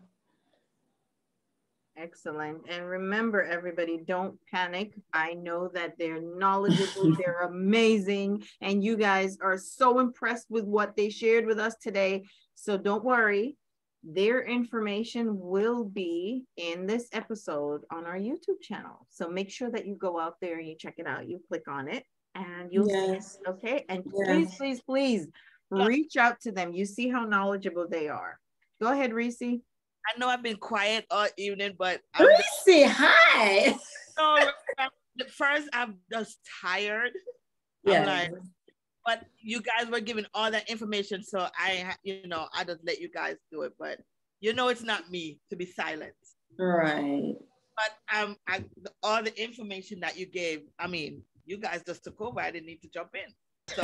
Excellent. And remember, everybody, don't panic. I know that they're knowledgeable, they're amazing, and you guys are so impressed with what they shared with us today. So don't worry. Their information will be in this episode on our YouTube channel. So make sure that you go out there and you check it out. You click on it and you'll see it. Okay. And please, please, please reach out to them. You see how knowledgeable they are. Go ahead, Reese. I know I've been quiet all evening, but Reese, hi. No, first I'm just tired. Yeah. I'm like, but you guys were giving all that information, so I just let you guys do it. But it's not me to be silent. Right. But all the information that you gave, I mean, you guys just took over. I didn't need to jump in. So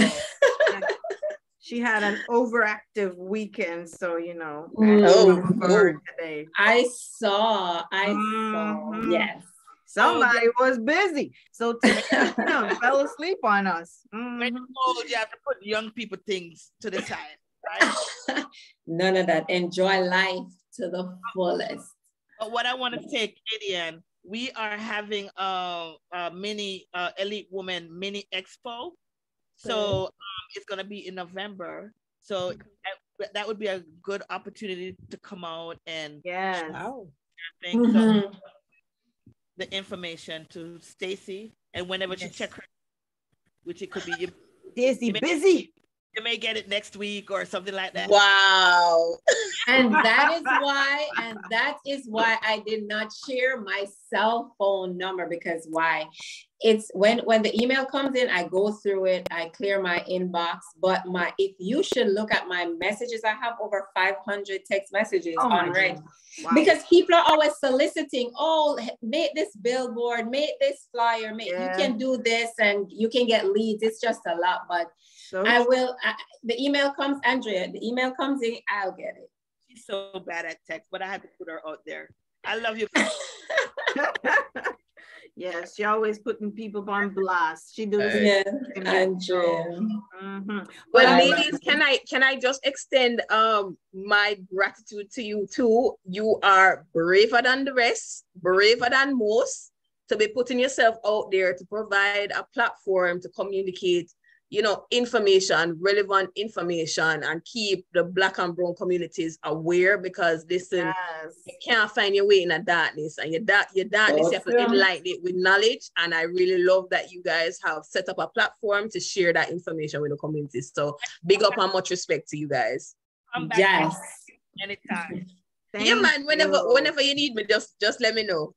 she had an overactive weekend, so today. I saw. Yes. Somebody was busy, so fell asleep on us. When you have to put young people things to the side, right? None of that. Enjoy life to the fullest. But what I want to say, Kadian, we are having a mini Elite Woman mini expo. So it's going to be in November. So that would be a good opportunity to come out and so the information to Stacy, and whenever she check her, which it could be Stacy busy. You may get it next week or something like that. Wow. And that is why I did not share my cell phone number, because why? It's when the email comes in, I go through it, I clear my inbox, but if you should look at my messages, I have over 500 text messages on Red. Wow. Because people are always soliciting, make this billboard, make this flyer, you can do this and you can get leads. It's just a lot, but the email comes, Andrea, the email comes in, I'll get it. She's so bad at text, but I have to put her out there. I love you. Yes, she always putting people on blast. She does Andrea. Well, ladies, can I just extend my gratitude to you too? You are braver than the rest, braver than most, to be putting yourself out there to provide a platform to communicate information, relevant information, and keep the Black and Brown communities aware, because listen, you can't find your way in the darkness, and your darkness, you have to enlighten it with knowledge. And I really love that you guys have set up a platform to share that information with the communities. So big up and much respect to you guys. I'm back anytime. Man, whenever you need me, just let me know.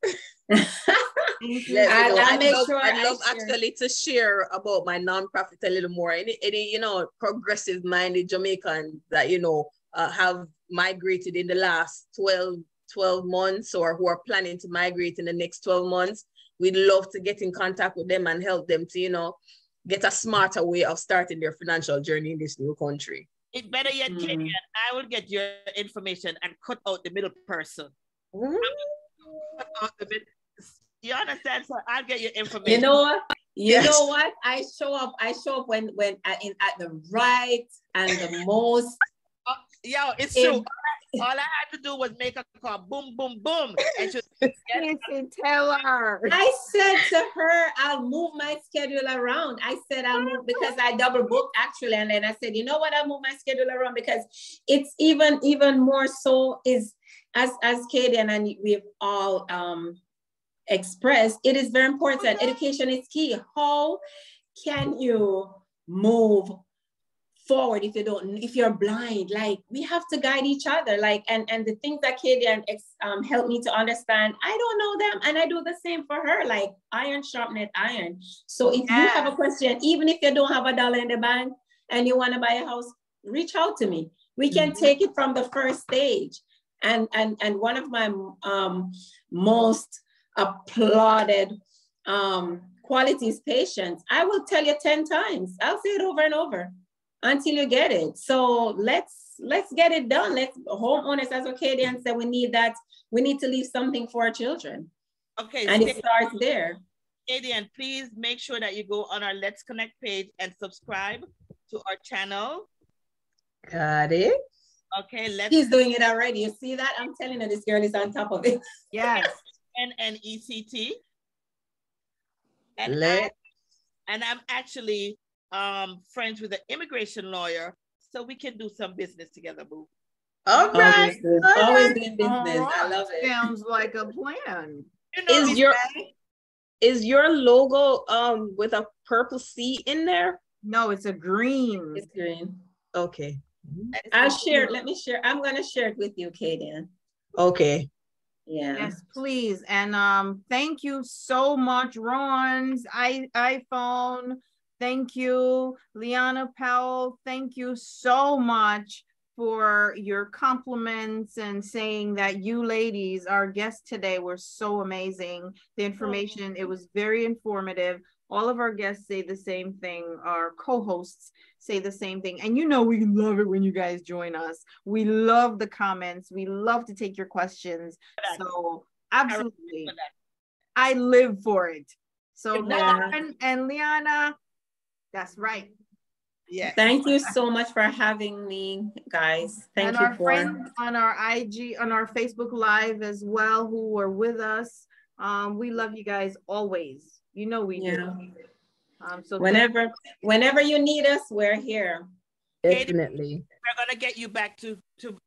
I love actually to share about my nonprofit a little more. Any progressive minded Jamaicans that have migrated in the last 12 months, or who are planning to migrate in the next 12 months. We'd love to get in contact with them and help them to get a smarter way of starting their financial journey in this new country. It better yet, Kadian, I will get your information and cut out the middle person. Cut out the middle. You understand? So I'll get your information. You know what? You know what? I show up when at the right and the most. It's true. All I had to do was make a call. Boom, boom, boom. And tell her. I said to her, I'll move my schedule around. I said I'll move, because I double booked actually. And then I said, you know what? I'll move my schedule around, because it's even more so is as Kadian and we've all expressed, it is very important. Education is key. How can you move forward if you're blind? Like, we have to guide each other. Like, and the things that Kadian helped me to understand, I don't know them, and I do the same for her. Like, iron sharpened iron. So if you have a question, even if you don't have $1 in the bank and you want to buy a house, reach out to me. We can take it from the first stage. And one of my most applauded qualities, patience. I will tell you 10 times. I'll say it over and over until you get it. So let's get it done. Let's homeowners, as Acadian said, we need that. We need to leave something for our children. Okay. And it starts there. Acadian, please make sure that you go on our Let's Connect page and subscribe to our channel. Got it. Okay, He's doing it already. You see that? I'm telling you, this girl is on top of it. Yes. NNECT. And I'm actually friends with an immigration lawyer, so we can do some business together, boo. All right. Always doing business. I love it. Sounds like a plan. You know, is your logo with a purple C in there? No, it's a green. It's green. Okay. I'll share it. Let me share. I'm gonna share it with you, Kaden. Okay. Yeah. Yes, please. And thank you so much, Ron's iPhone. Thank you, Liana Powell. Thank you so much for your compliments and saying that you ladies, our guests today, were so amazing. The information, it was very informative. All of our guests say the same thing. Our co-hosts say the same thing. And you know we love it when you guys join us. We love the comments. We love to take your questions. So absolutely. I live for it. So Ron and Liana, that's right. Yeah. Thank you so much for having me, guys. Thank you. And our friends on our IG, on our Facebook Live as well, who are with us. We love you guys always. You know we do. So whenever you need us, we're here. Definitely. We're gonna get you back to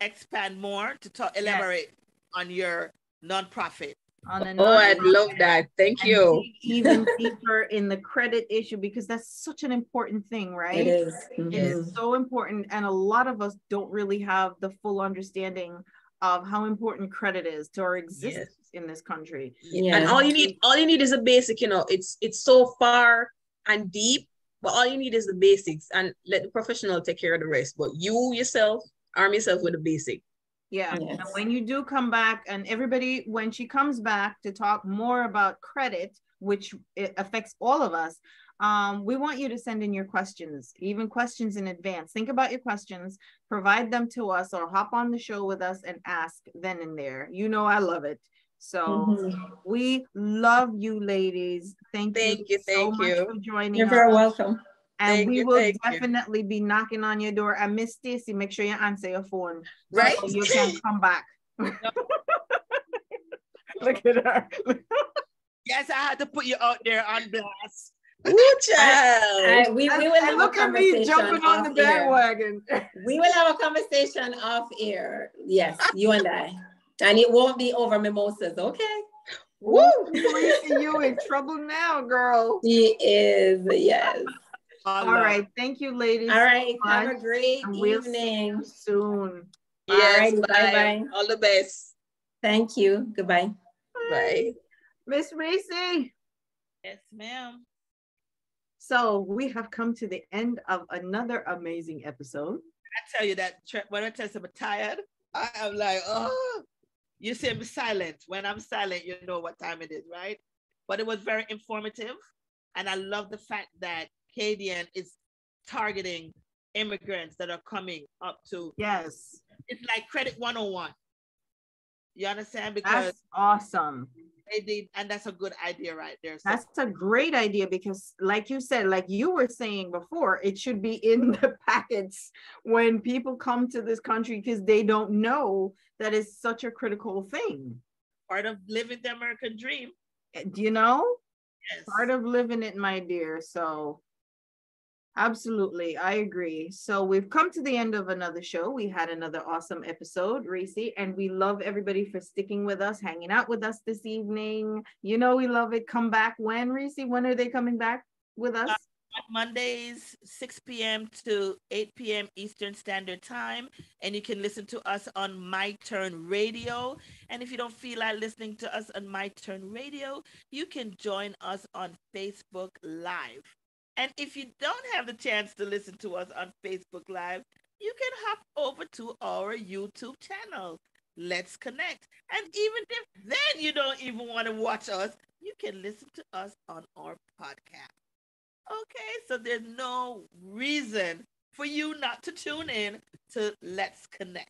expand more to elaborate on your nonprofit. I'd love that. Thank you. Even deeper in the credit issue, because that's such an important thing, right? It is. It is so important, and a lot of us don't really have the full understanding of how important credit is to our existence in this country. Yeah. And all you need is a basic. You know, it's so far and deep, but all you need is the basics, and let the professional take care of the rest. But you yourself, arm yourself with the basic. Yeah. Yes. And when you do come back, and everybody, when she comes back to talk more about credit, which it affects all of us, we want you to send in your questions, even questions in advance. Think about your questions, provide them to us, or hop on the show with us and ask then and there. You know, I love it. So we love you, ladies. Thank you so much for joining us. You're very welcome. And we will definitely be knocking on your door. And Miss Stacy, make sure you answer your phone. Right. So you can come back. Look at her. Yes, I had to put you out there on blast. We will have look at me jumping on the bandwagon. We will have a conversation off air. Yes, you and I. And it won't be over mimosas, okay? Woo! You in trouble now, girl. She is, yes. All right, thank you, ladies. All right, have a great evening. Soon. Yes, bye. All the best. Thank you. Goodbye. Bye. Miss Racy. Yes, ma'am. So we have come to the end of another amazing episode. I tell you that when I tell you I'm tired, I am like, oh, you say I'm silent. When I'm silent, you know what time it is, right? But it was very informative. And I love the fact that Acadian is targeting immigrants that are coming up to. Yes. It's like Credit 101. You understand? Because that's awesome. They did, and that's a good idea right there. So that's a great idea, because like you said, like you were saying before, it should be in the packets when people come to this country, because they don't know that it's such a critical thing. Part of living the American dream. You know? Yes. Part of living it, my dear. So absolutely, I agree. So we've come to the end of another show. We had another awesome episode, Reese, and we love everybody for sticking with us, hanging out with us this evening. You know we love it. Come back when, Reese? When are they coming back with us? Mondays, 6 p.m. to 8 p.m. Eastern Standard Time. And you can listen to us on My Turn Radio. And if you don't feel like listening to us on My Turn Radio, you can join us on Facebook Live. And if you don't have the chance to listen to us on Facebook Live, you can hop over to our YouTube channel. Let's Connect. And even if then you don't even want to watch us, you can listen to us on our podcast. Okay, so there's no reason for you not to tune in to Let's Connect.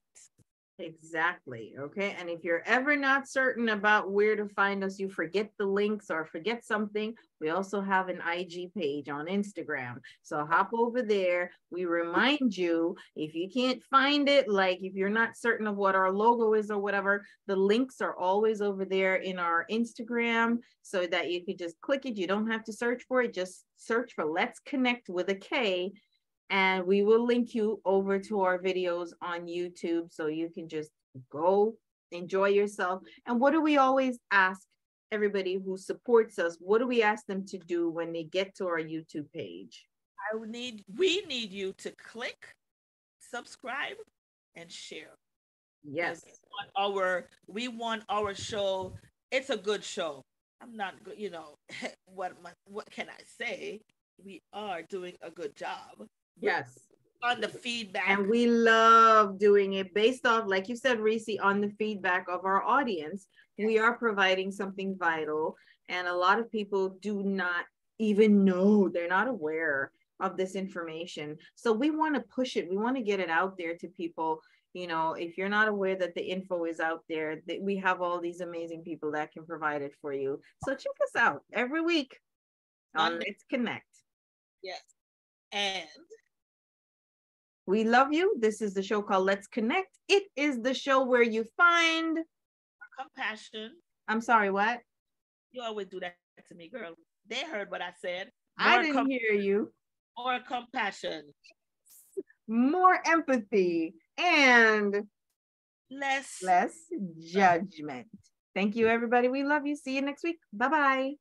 Exactly. Okay. And if you're ever not certain about where to find us, you forget the links or forget something, we also have an IG page on Instagram. So hop over there. We remind you if you can't find it, like if you're not certain of what our logo is or whatever, the links are always over there in our Instagram so that you can just click it. You don't have to search for it. Just search for Let's Connect with a K. And we will link you over to our videos on YouTube so you can just go enjoy yourself. And what do we always ask everybody who supports us? What do we ask them to do when they get to our YouTube page? We need you to click, subscribe, and share. Yes. We want our show. It's a good show. I'm not good, what can I say? We are doing a good job. Yes. On the feedback. And we love doing it based off, like you said, Reese, on the feedback of our audience. Yes. We are providing something vital. And a lot of people do not even know, they're not aware of this information. So we want to push it. We want to get it out there to people. If you're not aware that the info is out there, that we have all these amazing people that can provide it for you. So check us out every week on Let's Connect. Yes. And we love you. This is the show called Let's Connect. It is the show where you find compassion. I'm sorry, what? You always do that to me, girl. They heard what I said. I didn't hear you. More compassion. More empathy and less judgment. Thank you, everybody. We love you. See you next week. Bye-bye.